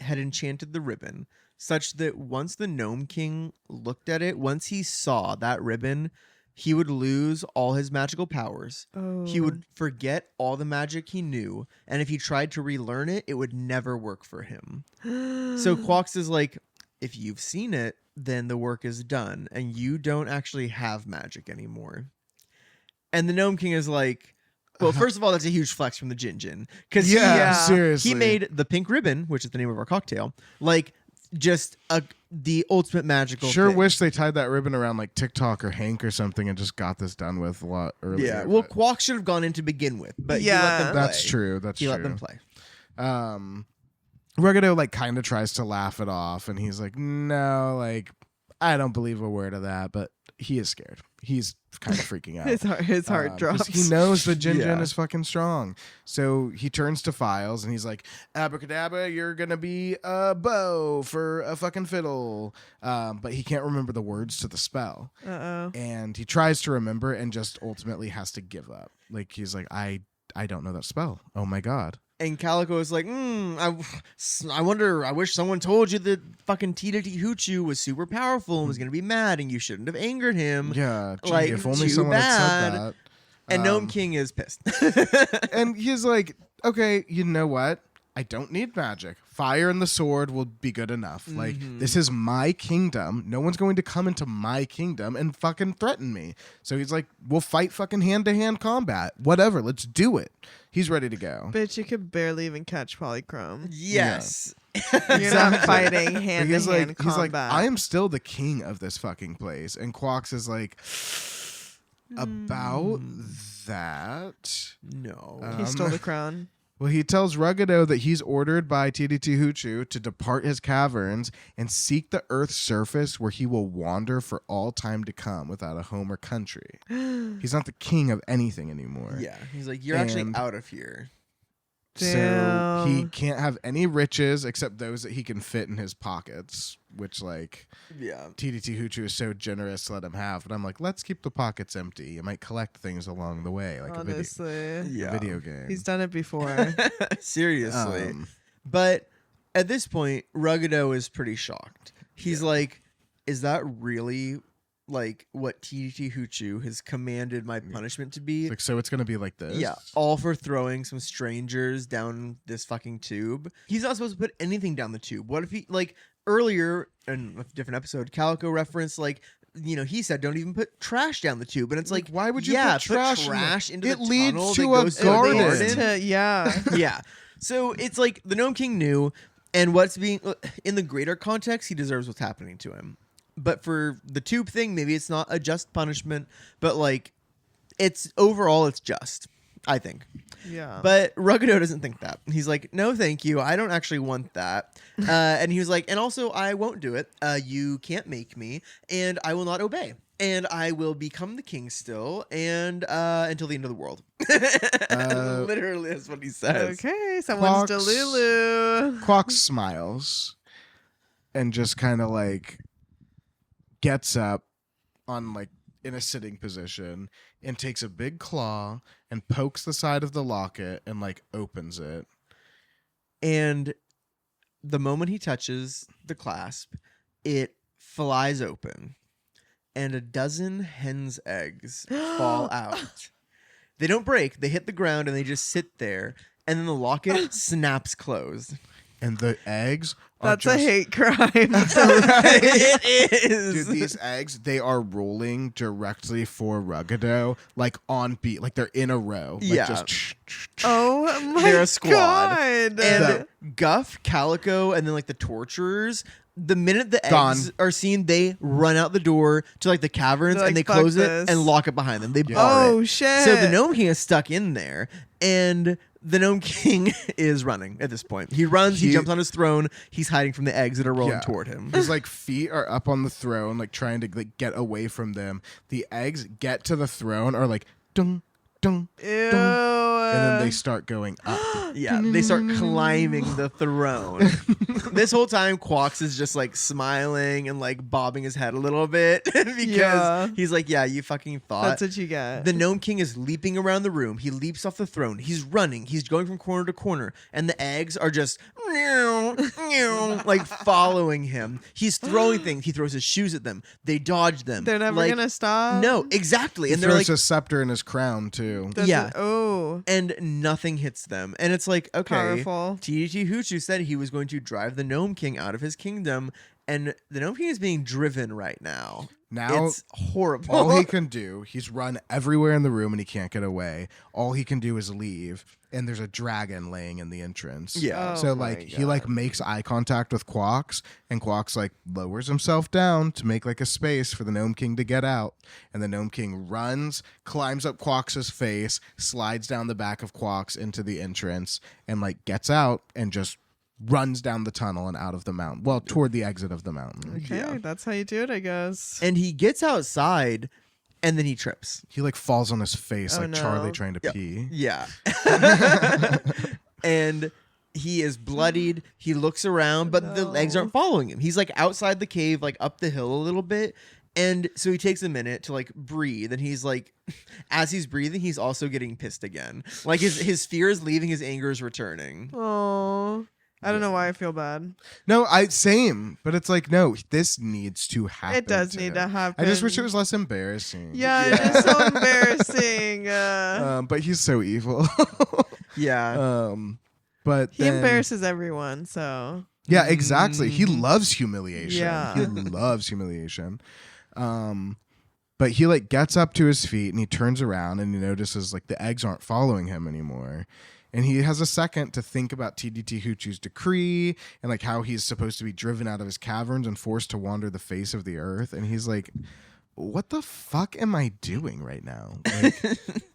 had enchanted the ribbon such that once the Gnome King looked at it, once he saw that ribbon, he would lose all his magical powers. Oh. He would forget all the magic he knew, and if he tried to relearn it, it would never work for him. So Quox is like, if you've seen it, then the work is done, and you don't actually have magic anymore. And the Gnome King is like, well, first of all, that's a huge flex from the Jinjin. Because Yeah. seriously. he made the pink ribbon, which is the name of our cocktail, just the ultimate magical Sure thing. wish they tied that ribbon around Tik-Tok or Hank or something and just got this done with a lot earlier. Yeah, well, but Quox should have gone in to begin with, but Yeah. he let them play. that's true. That's He true. let them play. Ruggedo kind of tries to laugh it off, and he's like, no, I don't believe a word of that, but he is scared. He's kind of freaking out. His heart 'cause drops. He knows the Jin Yeah. is fucking strong. So he turns to Files and he's like, abracadabra, you're going to be a bow for a fucking fiddle. But he can't remember the words to the spell. Uh-oh. And he tries to remember and just ultimately has to give up. Like, he's like, I don't know that spell. Oh my God. And Calico is like, I wonder, I wish someone told you that fucking Tititi-hoochoo was super powerful and was going to be mad and you shouldn't have angered him. Yeah. Gee, Like, if only too someone had bad. said that. And Gnome King is pissed. And he's like, okay, you know what? I don't need magic. Fire and the sword will be good enough. Like, this is my kingdom. No one's going to come into my kingdom and fucking threaten me. So he's like, we'll fight fucking hand-to-hand combat. Whatever, let's do it. He's ready to go. Bitch, you could barely even catch Polychrome. Yes. You're not fighting But hand he's to hand like, combat. I am still the king of this fucking place. And Quox is like, about that. No. He stole the crown. Well, he tells Ruggedo that he's ordered by Tititi-hoochoo to depart his caverns and seek the Earth's surface where he will wander for all time to come without a home or country. He's not the king of anything anymore. Yeah. He's like, you're actually And- out of here. So he Damn. can't have any riches except those that he can fit in his pockets, which, like, Yeah. Tititi-hoochoo is so generous to let him have. But I'm like, let's keep the pockets empty. You might collect things along the way, like a Honestly. Yeah. video game. He's done it before. Seriously. Um, But at this point, Ruggedo is pretty shocked. He's like, is that really like what Tititi-hoochoo has commanded my punishment to be? it's like, so it's going to be like this? Yeah, all for throwing some strangers down this fucking tube. He's not supposed to put anything down the tube. What if he, like, earlier in a different episode, Calico referenced, like, you know, he said don't even put trash down the tube. And it's like, why would you yeah, put trash in the- into It the leads tunnel to that a goes to garden. the It leads to- yeah. yeah. So it's like the Gnome King knew, and what's being in the greater context, he deserves what's happening to him. But for the tube thing, maybe it's not a just punishment, but like it's overall it's just, I think. Yeah. But Ruggedo doesn't think that. He's like, no, thank you. I don't actually want that. And he was like, and also I won't do it. You can't make me, and I will not obey. And I will become the king still, and until the end of the world. Literally, that's what he says. Okay, someone's Fox. Delulu. Quox smiles and just kind of like gets up on like in a sitting position and takes a big claw and pokes the side of the locket and like opens it. And the moment he touches the clasp, it flies open, and a dozen hen's eggs fall out. They don't break, they hit the ground, and they just sit there, and then the locket snaps closed. And the eggs are That's just, a hate crime. It is. Dude, these eggs, they are rolling directly for Ruggedo, like on beat, like they're in a row. Like Yeah. just Oh my They're a squad. God. And Guff, Calico, and then like the torturers, the minute the eggs Gone. are seen, they run out the door to like the caverns They're like, and they "Fuck close this." it and lock it behind them. They bar Oh it. shit. So the Gnome King is stuck in there, and the Gnome King is running at this point. He runs, he He- jumps on his throne, he's hiding from the eggs that are rolling Yeah. toward him. His like feet are up on the throne, like trying to like get away from them. The eggs get to the throne, are like dung dung, Ew. and then they start going up. Yeah, they start climbing the throne. This whole time, Quox is just like smiling and like bobbing his head a little bit because Yeah. he's like, yeah, you fucking thought. That's what you get. The Gnome King is leaping around the room. He leaps off the throne. He's running. He's going from corner to corner. And the eggs are just like following him. He's throwing things. He throws his shoes at them. They dodge them. They're never Like, gonna stop. No, exactly. He And they're throws like, a scepter in his crown too. yeah. Oh. and nothing hits them. And it's like, okay, Powerful. Tititi-hoochoo said he was going to drive the Gnome King out of his kingdom, and the Gnome King is being driven right now. Now It's horrible. all he can do, he's run everywhere in the room and he can't get away. All he can do is leave, and there's a dragon laying in the entrance. Yeah. Oh So my like he like God. makes eye contact with Quox, and Quox like lowers himself down to make like a space for the Gnome King to get out. And the Gnome King runs, climbs up Quox's face, slides down the back of Quox into the entrance, and like gets out and just runs down the tunnel and out of the mountain. Well, toward the exit of the mountain. Okay, Yeah. that's how you do it, I guess. And he gets outside and then he trips. He like falls on his face Oh, like no. Charlie trying to Yep. pee. Yeah. And he is bloodied. He looks around, but the No. eggs aren't following him. He's like outside the cave, like up the hill a little bit. And so he takes a minute to like breathe. And he's like, as he's breathing, he's also getting pissed again. Like his fear is leaving, his anger is returning. Oh, I don't know why I feel bad. No, same. But it's like, no, this needs to happen. It does need to him. happen. I just wish it was less embarrassing. Yeah, Yeah. it's just so embarrassing. But he's so evil. Yeah. But He then- embarrasses everyone, so Yeah, exactly. He Mhm. loves humiliation. Yeah. He loves humiliation. But he like gets up to his feet and he turns around and he notices like the eggs aren't following him anymore. And he has a second to think about Tititi-hoochoo's decree and like how he's supposed to be driven out of his caverns and forced to wander the face of the earth. And he's like, what the fuck am I doing right now? Like,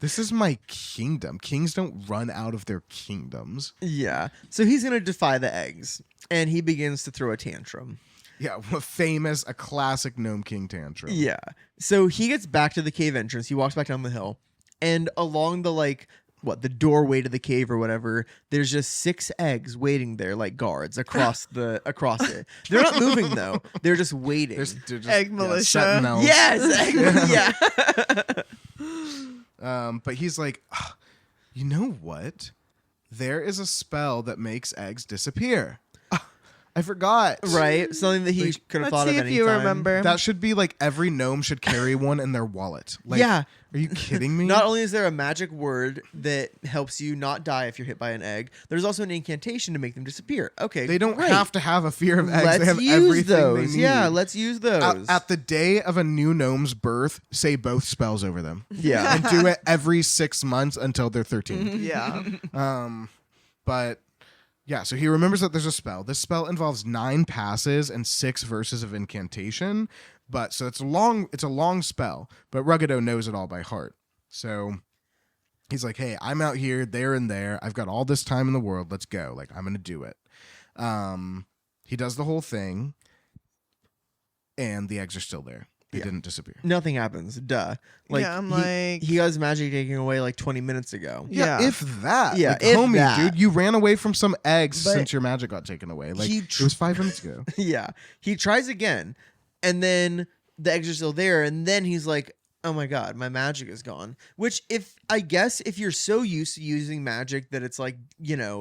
this is my kingdom. Kings don't run out of their kingdoms. Yeah. So he's going to defy the eggs. And he begins to throw a tantrum. Yeah, a classic Gnome King tantrum. Yeah. So he gets back to the cave entrance. He walks back down the hill. And along the the doorway to the cave or whatever, there's just 6 eggs waiting there like guards across it. They're not moving though. They're just waiting. They're just, Egg militia. sentinels. Yes. Yeah. But he's like, you know what? There is a spell that makes eggs disappear. I forgot. Right. Something that he could have let's thought see of if any you time. remember. That should be like every gnome should carry one in their wallet. Like, Yeah. Are you kidding me? Not only is there a magic word that helps you not die if you're hit by an egg, there's also an incantation to make them disappear. Okay. they don't great. have to have a fear of eggs. Let's they have use everything those. they need. Yeah, let's use those. At the day of a new gnome's birth, say both spells over them. yeah. And do it every 6 months until they're 13. yeah. But yeah, so he remembers that there's a spell. This spell involves 9 passes and 6 verses of incantation. But so it's a long spell, but Ruggado knows it all by heart. So he's like, hey, I'm out here, there and there. I've got all this time in the world. Let's go. Like, I'm gonna do it. He does the whole thing, and the eggs are still there. They didn't disappear. Nothing happens. Duh. Yeah, I'm like- he got his magic taken away like 20 minutes ago. Yeah, Yeah. if that. Yeah, like, if homie, that. dude, you ran away from some eggs But since your magic got taken away. Like, he it was 5 minutes ago. Yeah. He tries again, and then the eggs are still there, and then he's like, oh my god, my magic is gone. Which, if you're so used to using magic that it's like,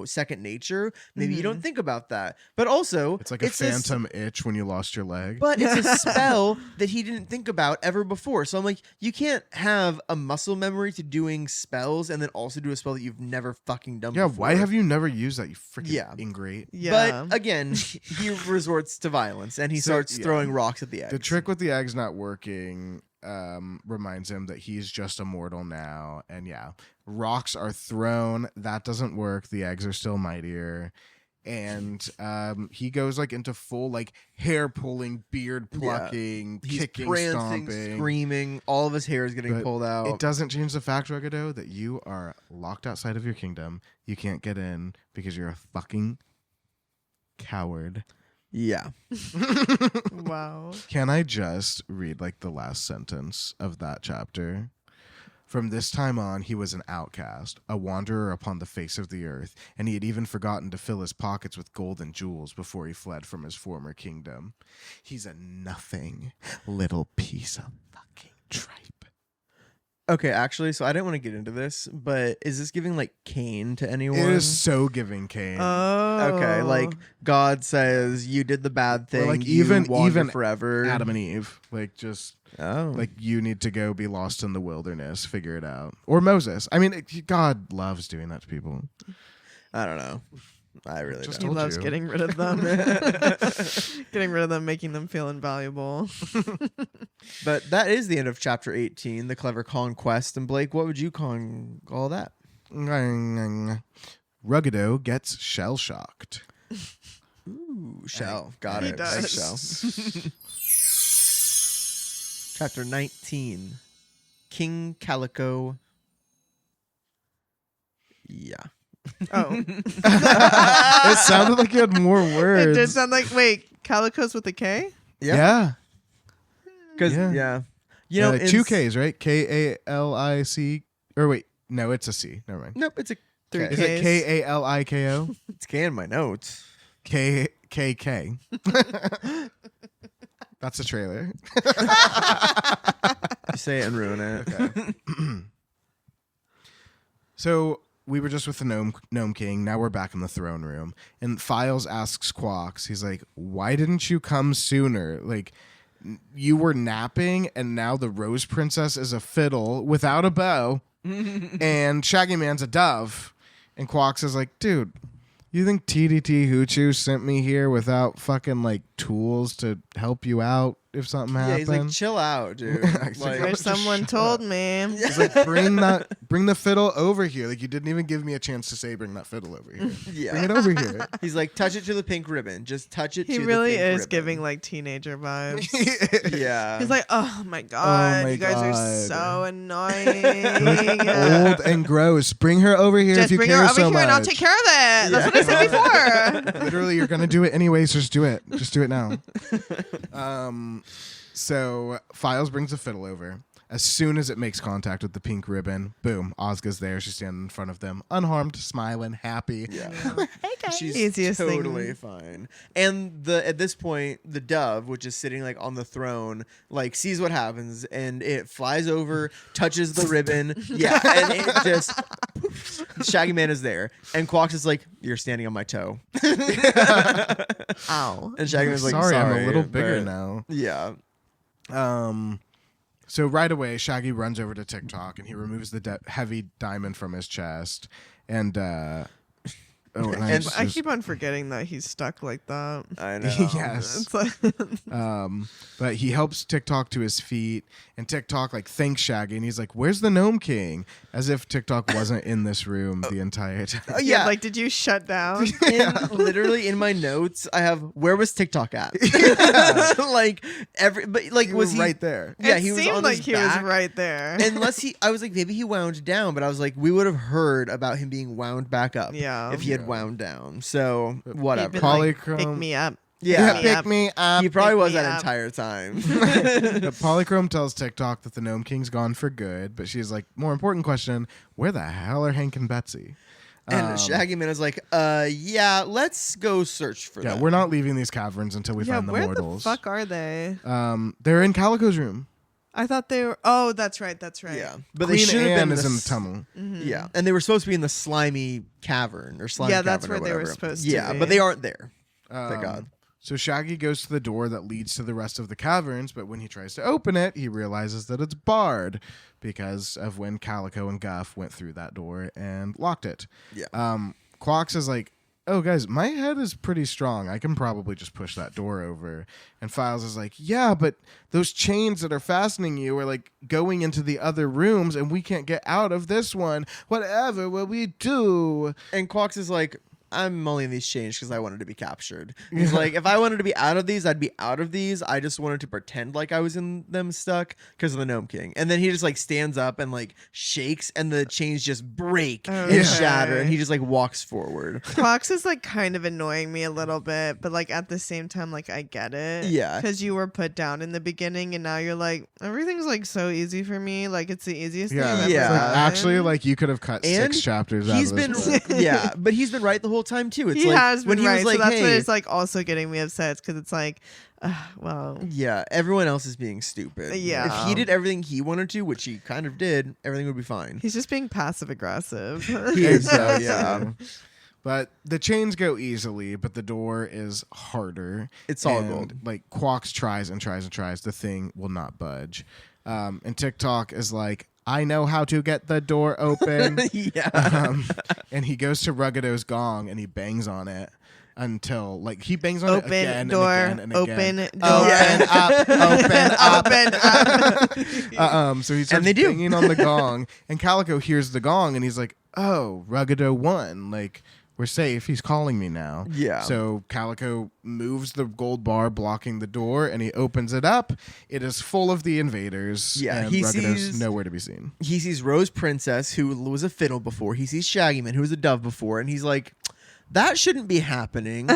second nature, maybe you don't think about that. But also, It's like a phantom itch when you lost your leg. But it's a spell that he didn't think about ever before. So I'm like, you can't have a muscle memory to doing spells and then also do a spell that you've never fucking done Yeah, before. why have you never used that, you freaking Yeah. ingrate? Yeah. But again, he resorts to violence and he So, starts yeah. throwing rocks at the eggs. The trick with the eggs not working reminds him that he's just a mortal now. And yeah, rocks are thrown. That doesn't work. The eggs are still mightier. And he goes like into full like hair pulling, beard plucking, He's kicking, prancing, stomping. screaming. All of his hair is getting But pulled out. It doesn't change the fact, Ruggado, that you are locked outside of your kingdom. You can't get in because you're a fucking coward. Yeah. Wow. Can I just read like the last sentence of that chapter? From this time on, he was an outcast, a wanderer upon the face of the earth, and he had even forgotten to fill his pockets with gold and jewels before he fled from his former kingdom. He's a nothing little piece of fucking tripe. Okay, actually, so I didn't want to get into this, but is this giving like Cain to anyone? It is so giving Cain. Oh. Okay, like God says you did the bad thing. like, you even wander forever. Adam and Eve, like just Oh, like you need to go be lost in the wilderness, figure it out. Or Moses. I mean, God loves doing that to people. I don't know. I really Just He don't. told loves you. getting rid of them. Getting rid of them, making them feel invaluable. But that is the end of chapter 18, the clever conquest. And Blake, what would you call that? Ruggado gets shell shocked. Ooh, shell. Got He it. does. Like shell. Chapter 19, King Calico. Yeah. Oh. It sounded like you had more It words. did sound like, wait, Calico's with a K? Yeah. Because Yeah. you know, two K's, right? K-A-L-I-C. Or wait, no, it's a C. Never mind. Nope, it's a Three K. Is it K's. K-A-L-I-K-O? It's K in my notes. K-K-K. That's a trailer. You say it and ruin it. Okay. So we were just with the Gnome King. Now we're back in the throne room. And Files asks Quox, he's like, why didn't you come sooner? Like, you were napping, and now the Rose Princess is a fiddle without a bow, and Shaggy Man's a dove. And Quox is like, dude, you think Tititi-hoochoo sent me here without fucking, like, tools to help you out if something Yeah, happened? he's like, chill out, dude. Like, Like, Wish just someone shut told up. me. He's like, bring the fiddle over here. Like, you didn't even give me a chance to say bring that fiddle over here. yeah. Bring it over here. He's like, touch it to the pink ribbon. Just touch it He to really the pink is ribbon. giving like teenager vibes. Yeah. He's like, oh my god, my you guys are God. so annoying. Old and gross. Bring her over here Just if you bring care her over so here much. and I'll take care of it. That's what I said before. Literally, you're gonna do it anyways. Just do it. Just do it now. So Files brings a fiddle over. As soon as it makes contact with the pink ribbon, boom, Ozga's there. She's standing in front of them, unharmed, smiling, happy. Yeah. Hey guys. She's Easiest totally thing. fine. And at this point, the dove, which is sitting like on the throne, like sees what happens and it flies over, touches the ribbon. Yeah, and it just Shaggy Man is there. And Quox is like, you're standing on my toe. Ow. And Shaggy Man's like, sorry, I'm a little but- bigger now. Yeah. So right away, Shaggy runs over to Tik-Tok and he removes the heavy diamond from his chest. And I keep on forgetting that he's stuck like that. I know. yes. It's like But he helps Tik-Tok to his feet, and Tik-Tok like thanks Shaggy, and he's like, "Where's the Gnome King?" As if Tik-Tok wasn't in this room the entire time. Oh, yeah. like, did you shut down? Literally in my notes, I have where was TikTok at? Like He was he right there? Yeah, it he was seemed on like his he back. was right there. Unless I was like, maybe he wound down, but I was like, we would have heard about him being wound back up Yeah. if he had wound down. So whatever. He'd been Polychrome- like, pick me up. Yeah. Pick me up. Pick me up. He probably Pick was me that up. entire time. But Polychrome tells Tik-Tok that the Gnome King's gone for good, but she's like, more important question, where the hell are Hank and Betsy? And Shaggy Man is like, yeah, let's go search for Yeah, them. we're not leaving these caverns until we Yeah, find the where mortals. the fuck are they? They're in Calico's room. I thought they were. Oh, that's right. That's right. Yeah, but Queen they should have Anne been is in the s- tunnel. Yeah, and they were supposed to be in the slimy cavern or slime. Yeah, that's cavern or where they were whatever. supposed to Yeah, be. but they aren't there. Thank God. So Shaggy goes to the door that leads to the rest of the caverns, but when he tries to open it, he realizes that it's barred because of when Calico and Guff went through that door and locked it. Yeah. Quox is like, oh, guys, my head is pretty strong. I can probably just push that door over. And Files is like, yeah, but those chains that are fastening you are like going into the other rooms and we can't get out of this one. Whatever will we do? And Quox is like, I'm only in these chains because I wanted to be captured. He's like, if I wanted to be out of these, I'd be out of these. I just wanted to pretend like I was in them stuck because of the Gnome King. And then he just like stands up and like shakes and the chains just break and Okay. shatter. And he just like walks forward. Quox is like kind of annoying me a little bit, but like at the same time, like I get it. Yeah. Because you were put down in the beginning and now you're like, everything's like so easy for me. Like it's the easiest thing I've ever Yeah. It's like, done. actually, like you could have cut And 6 chapters out He's of been, this. yeah, but he's been right the whole time too. It's he like has when been he right. was like, so that's hey, what it's like also getting me upset because it's like, well, yeah, everyone else is being stupid. Yeah. If he did everything he wanted to, which he kind of did, everything would be fine. he's just being passive aggressive. He is, though, yeah. But the chains go easily, but the door is harder. It's solid And, gold. Like Quox tries and tries and tries. The thing will not budge. And Tik-Tok is like, I know how to get the door open. Yeah. And he goes to Ruggido's gong and he bangs on it until like he bangs on it Open again door, and again and open again. door. Open up, open up. Open up. So he starts they do. banging on the gong, and Calico hears the gong, and he's like, "Oh, Ruggido won! Like, we're safe. He's calling me now. Yeah. So Calico moves the gold bar blocking the door, and he opens it up. It is full of the invaders. Yeah, and he Ruggedo's sees- nowhere to be seen. He sees Rose Princess, who was a fiddle before. He sees Shaggy Man, who was a dove before, and he's like, that shouldn't be happening.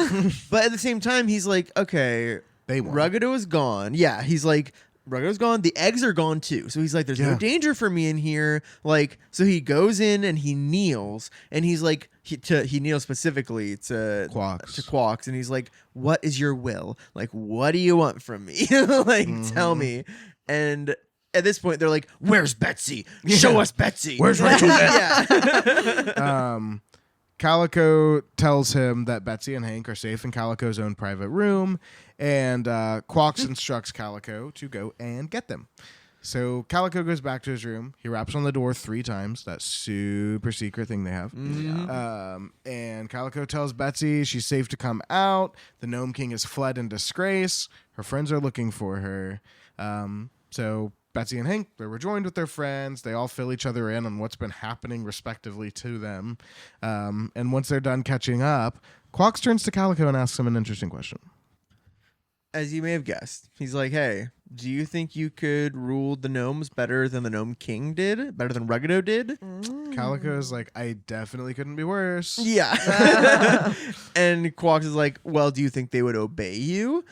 But at the same time, he's like, okay, They won. Ruggedo is gone. Yeah, he's like, Ruggedo's gone. The eggs are gone too. So he's like, there's no Yeah. danger for me in here. Like, so he goes in and he kneels, and he's like, he kneels specifically to Quox, and he's like, what is your will? Like, what do you want from me? Like, tell me. And at this point, they're like, where's Betsy? Show us Betsy. Where's Rachel? Yeah. Calico tells him that Betsy and Hank are safe in Calico's own private room, and Quox instructs Calico to go and get them. So Calico goes back to his room. He raps on the door 3 times. That super secret thing they have. And Calico tells Betsy she's safe to come out. The Gnome King has fled in disgrace. Her friends are looking for her. So Betsy and Hank, they're rejoined with their friends. They all fill each other in on what's been happening respectively to them. And once they're done catching up, Quox turns to Calico and asks him an interesting question. As you may have guessed, he's like, hey, do you think you could rule the gnomes better than the Gnome King did? Better than Ruggedo did? Calico's like, I definitely couldn't be worse. Yeah. And Quox is like, well, do you think they would obey you?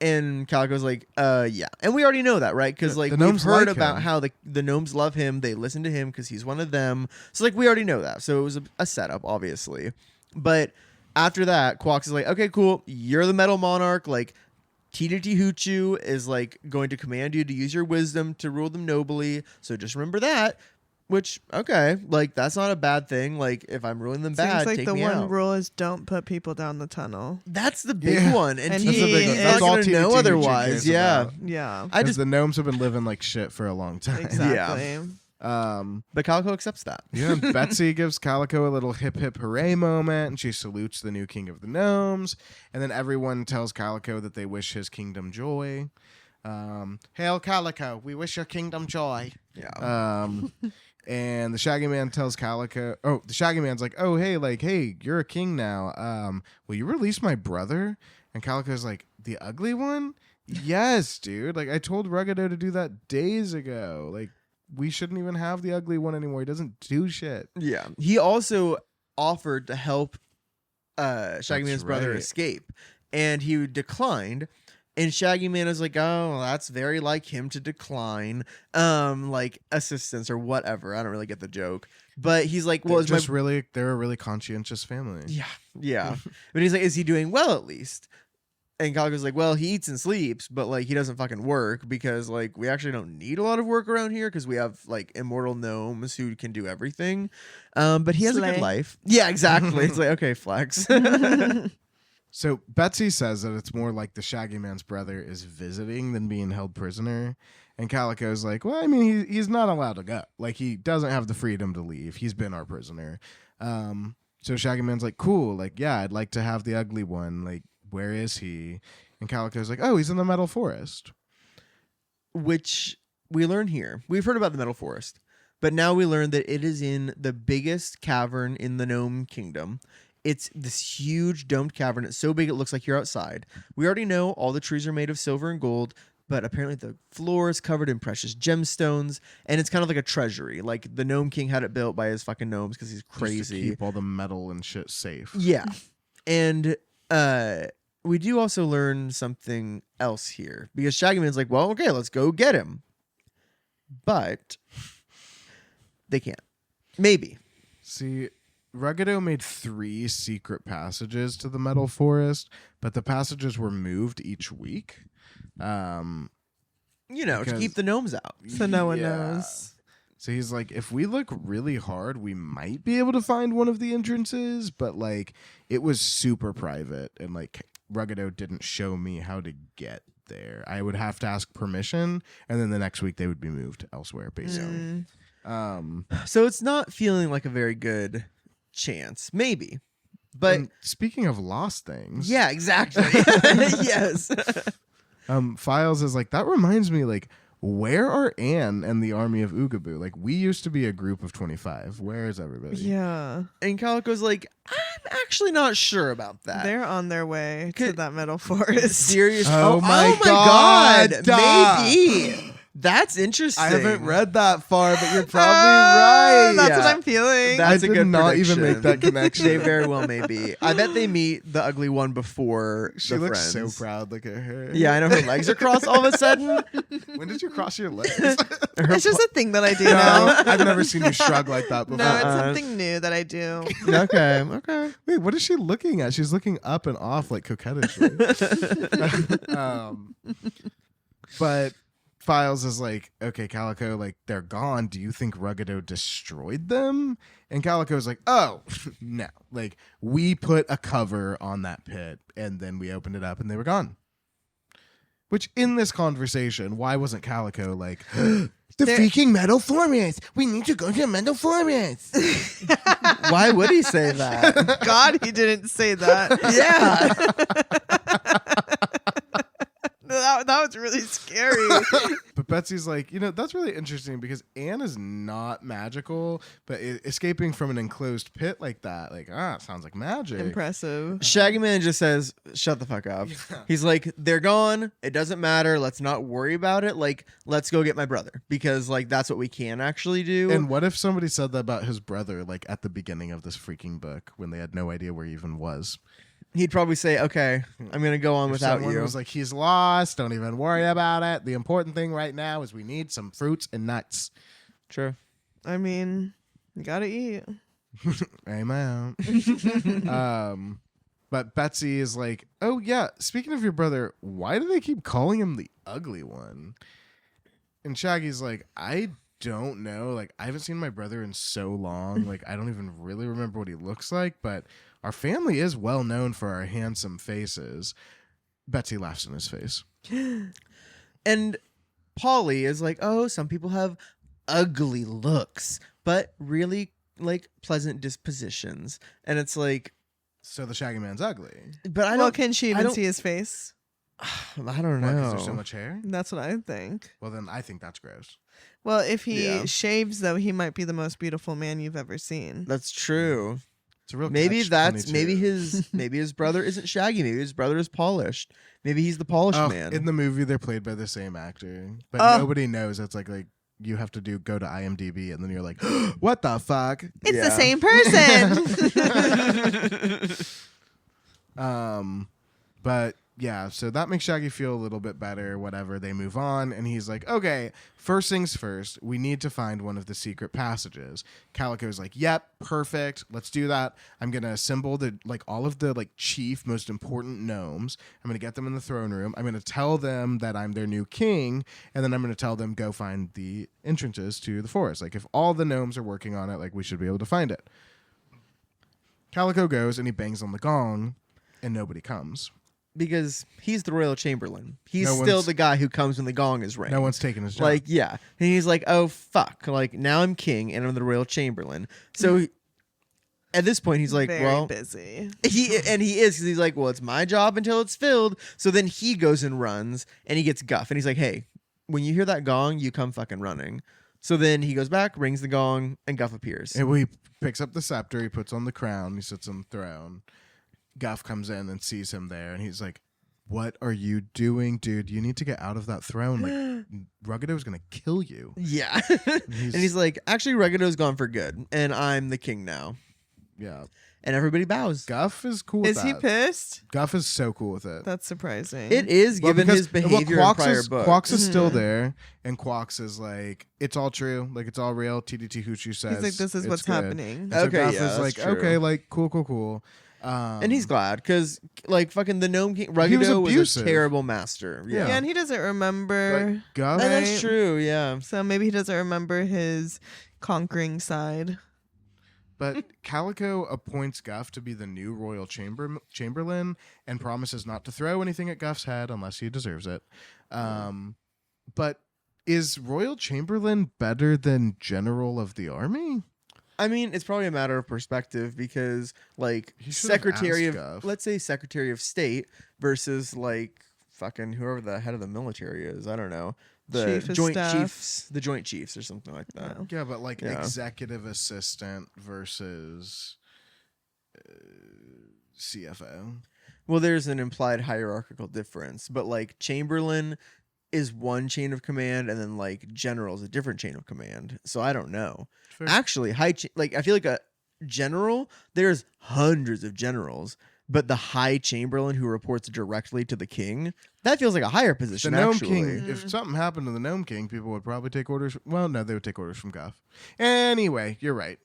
And Calico's like, yeah. And we already know that, right? Because like The we've gnomes heard like about him. how the gnomes love him. They listen to him because he's one of them. So like we already know that. So it was a setup, obviously. But after that, Quox is like, okay, cool. You're the Metal Monarch. Like Tititi-hoochoo is like going to command you to use your wisdom to rule them nobly. So just remember that. Which, okay, like that's not a bad thing. Like if I'm ruling them bad, Seems like take the me one out. rule is don't put people down the tunnel. That's the big Yeah. one, and And he's that's the big one. not That's all going to know Tititi-hoochoo otherwise. cares Yeah, about. Yeah. I Because just the gnomes have been living like shit for a long time. Exactly. but Calico accepts that. Yeah, Betsy gives Calico a little hip hip hooray moment, and she salutes the new king of the gnomes. And then everyone tells Calico that they wish his kingdom joy. Hail Calico, we wish your kingdom joy. Yeah. And the Shaggy Man tells Calico, the Shaggy Man's like, oh, hey, you're a king now. Will you release my brother? And Calico's like, the ugly one? Yes, dude. Like, I told Ruggedo to do that days ago. Like, we shouldn't even have the ugly one anymore. He doesn't do shit. Yeah. He also offered to help Shaggy Man's brother right. escape, and he declined. And Shaggy Man is like, oh, that's very like him to decline, like assistance or whatever. I don't really get the joke, but he's like, well, They're a really conscientious family. yeah. But he's like, is he doing well at least? And Calico's like, well, he eats and sleeps, but like he doesn't fucking work because like we actually don't need a lot of work around here because we have like immortal gnomes who can do everything. But he has a good Slay. life. Yeah, exactly. It's like, okay, flex. So Betsy says that it's more like the Shaggy Man's brother is visiting than being held prisoner. And Calico's like, well, I mean, he's not allowed to go. Like, he doesn't have the freedom to leave. He's been our prisoner. So Shaggy Man's like, cool. Like, yeah, I'd like to have the ugly one. Like, where is he? And Calico's like, oh, he's in the Metal Forest. Which we learn here. We've heard about the Metal Forest, but now we learn that it is in the biggest cavern in the Gnome Kingdom. It's this huge domed cavern. It's so big it looks like you're outside. We already know all the trees are made of silver and gold, but apparently the floor is covered in precious gemstones, and it's kind of like a treasury. Like the Gnome King had it built by his fucking gnomes because he's Just to crazy. keep all the metal and shit safe. Yeah. And we do also learn something else here because Shaggy Man's like, well, okay, let's go get him. But they can't. Maybe. See, Ruggedo made 3 secret passages to the Metal Forest, but the passages were moved each week. To Because- keep the gnomes out. So no one Yeah. knows. So he's like, if we look really hard, we might be able to find one of the entrances, but like it was super private and like Ruggedo didn't show me how to get there. I would have to ask permission, and then the next week they would be moved elsewhere, basically. So it's not feeling like a very good chance. Maybe. But And speaking of lost things, yeah, exactly. Yes. Files is like, that reminds me, like, where are Anne and the army of Oogaboo? Like, we used to be a group of 25. Where is everybody? Yeah. And Calico's like, I'm actually not sure about that. They're on their way to that metal forest. Serious? Oh my God. Maybe. That's interesting. I haven't read that far, but you're probably right. That's Yeah. what I'm feeling. That's I a did good not prediction. even make that connection. They very well may be. I bet they meet the ugly one before She the looks friends. so proud. Look at her. Yeah, I know her legs are crossed all of a sudden. When did you cross your legs? It's just a thing that I do now. No, I've never seen you shrug like that before. No, it's something new that I do. Okay. Wait, what is she looking at? She's looking up and off like coquettishly. But Files is like, okay, Calico, like, they're gone. Do you think Ruggido destroyed them? And Calico's like, oh, no. Like, we put a cover on that pit, and then we opened it up, and they were gone. Which, in this conversation, why wasn't Calico like, the freaking metal forest? We need to go to the metal forest. Why would he say that? God, he didn't say that. Yeah. That was really scary. But Betsy's like, that's really interesting because Anne is not magical, but escaping from an enclosed pit like that, like, sounds like magic. Impressive. Shaggy Man just says, shut the fuck up. Yeah. He's like, they're gone. It doesn't matter. Let's not worry about it. Like, let's go get my brother because, like, that's what we can actually do. And what if somebody said that about his brother, like, at the beginning of this freaking book when they had no idea where he even was? He'd probably say, okay, I'm going to go on If without someone you. was like, he's lost. Don't even worry about it. The important thing right now is we need some fruits and nuts. True. I mean, you gotta eat. Amen. But Betsy is like, oh, yeah, speaking of your brother, why do they keep calling him the ugly one? And Shaggy's like, I don't know. Like, I haven't seen my brother in so long. Like, I don't even really remember what he looks like, but our family is well known for our handsome faces. Betsy laughs in his face. And Polly is like, oh, some people have ugly looks, but really, like, pleasant dispositions. And it's like, So the Shaggy Man's ugly. but I Well, don't, can she I even don't- see his face? I don't Why, know. 'cause there's so much hair? That's what I think. Well, then I think that's gross. Well, if he Yeah. shaves, though, he might be the most beautiful man you've ever seen. That's true. It's a real Maybe catch-22. maybe his brother isn't Shaggy. Maybe his brother is polished. Maybe he's the polished man. In the movie, they're played by the same actor, but Oh. nobody knows. It's like you have to go to IMDb, and then you're like, what the fuck? It's Yeah. the same person. But yeah, so that makes Shaggy feel a little bit better. Whatever, they move on, and he's like, okay, first things first, we need to find one of the secret passages. Calico's like, yep, perfect, let's do that. I'm gonna assemble all of the chief, most important gnomes. I'm gonna get them in the throne room. I'm gonna tell them that I'm their new king, and then I'm gonna tell them go find the entrances to the forest. Like, if all the gnomes are working on it, we should be able to find it. Calico goes and he bangs on the gong, and nobody comes. because he's the royal chamberlain. He's No still one's- the guy who comes when the gong is ringing. No one's taking his job. Like, yeah. And he's like, oh, fuck. Like, now I'm king and I'm the royal chamberlain. So at this point, he's like, Very well, busy. he is because he's like, well, it's my job until it's filled. So then he goes and runs and he gets Guff. And he's like, hey, when you hear that gong, you come fucking running. So then he goes back, rings the gong, and Guff appears. And he picks up the scepter, he puts on the crown, he sits on the throne. Guff comes in and sees him there, and he's like, what are you doing, dude? You need to get out of that throne. Like, Ruggido's gonna kill you. Yeah. And he's like, actually, Ruggido's gone for good, and I'm the king now. Yeah. And everybody bows. Guff is cool with Is that. he pissed? Guff is so cool with it. That's surprising. It is, Well, given because- his behavior in Quox prior is, books. Quox is still there, and Quox is like, it's all true. Like, it's all real. Tititi-hoochoo says He's like, this is it's what's good. happening. And so Okay, Guff yeah, is that's like, true. okay, like, cool. And he's glad because, like, fucking the Gnome King, He was Ruggido was abusive. a terrible master. Yeah. Yeah, and he doesn't remember. Guff, And that's Right. true, yeah. So maybe he doesn't remember his conquering side. but Calico appoints Guff to be the new royal chamberlain and promises not to throw anything at Guff's head unless he deserves it. But is royal chamberlain better than general of the army? I mean, it's probably a matter of perspective because, like, He should have Secretary asked of, Guff. let's say, Secretary of State versus, like, fucking whoever the head of the military is. I don't know. the Chief of joint staff. chiefs, the joint chiefs or something like that. Oh. Yeah, but like Yeah. executive assistant versus CFO. Well, there's an implied hierarchical difference, but like Chamberlain is one chain of command, and then like general is a different chain of command. So I don't know. Fair. Actually, like I feel like a general. There's hundreds of generals, but the High Chamberlain who reports directly to the king, that feels like a higher The position. Gnome Actually, King, if something happened to the Gnome King, people would probably take orders. Well, no, they would take orders from Guff. Anyway, you're right.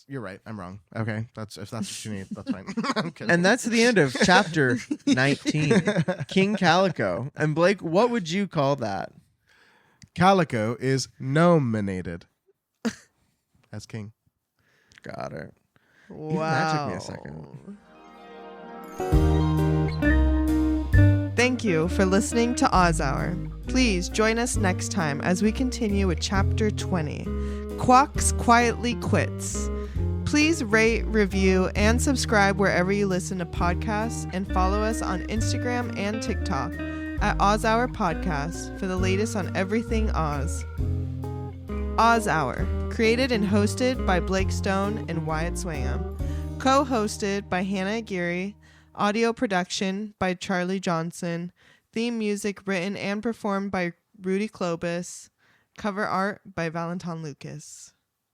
You're right. I'm wrong. Okay, if that's what you need, that's fine. I'm kidding. and that's the end of chapter 19, King Calico. And Blake, what would you call that? Calico is nominated as king. Got it. Wow. that took me a second. Thank you for listening to Oz Hour. Please join us next time as we continue with Chapter 20, Quox Quietly Quits. Please rate, review, and subscribe wherever you listen to podcasts, and follow us on Instagram and TikTok at Oz Hour Podcast for the latest on everything Oz. Oz Hour, created and hosted by Blake Stone and Wyatt Swingham. Co-hosted by Hannah Aguirre. Audio production by Charlie Johnson. Theme music written and performed by Rudy Klobus. Cover art by Valentin Lucas.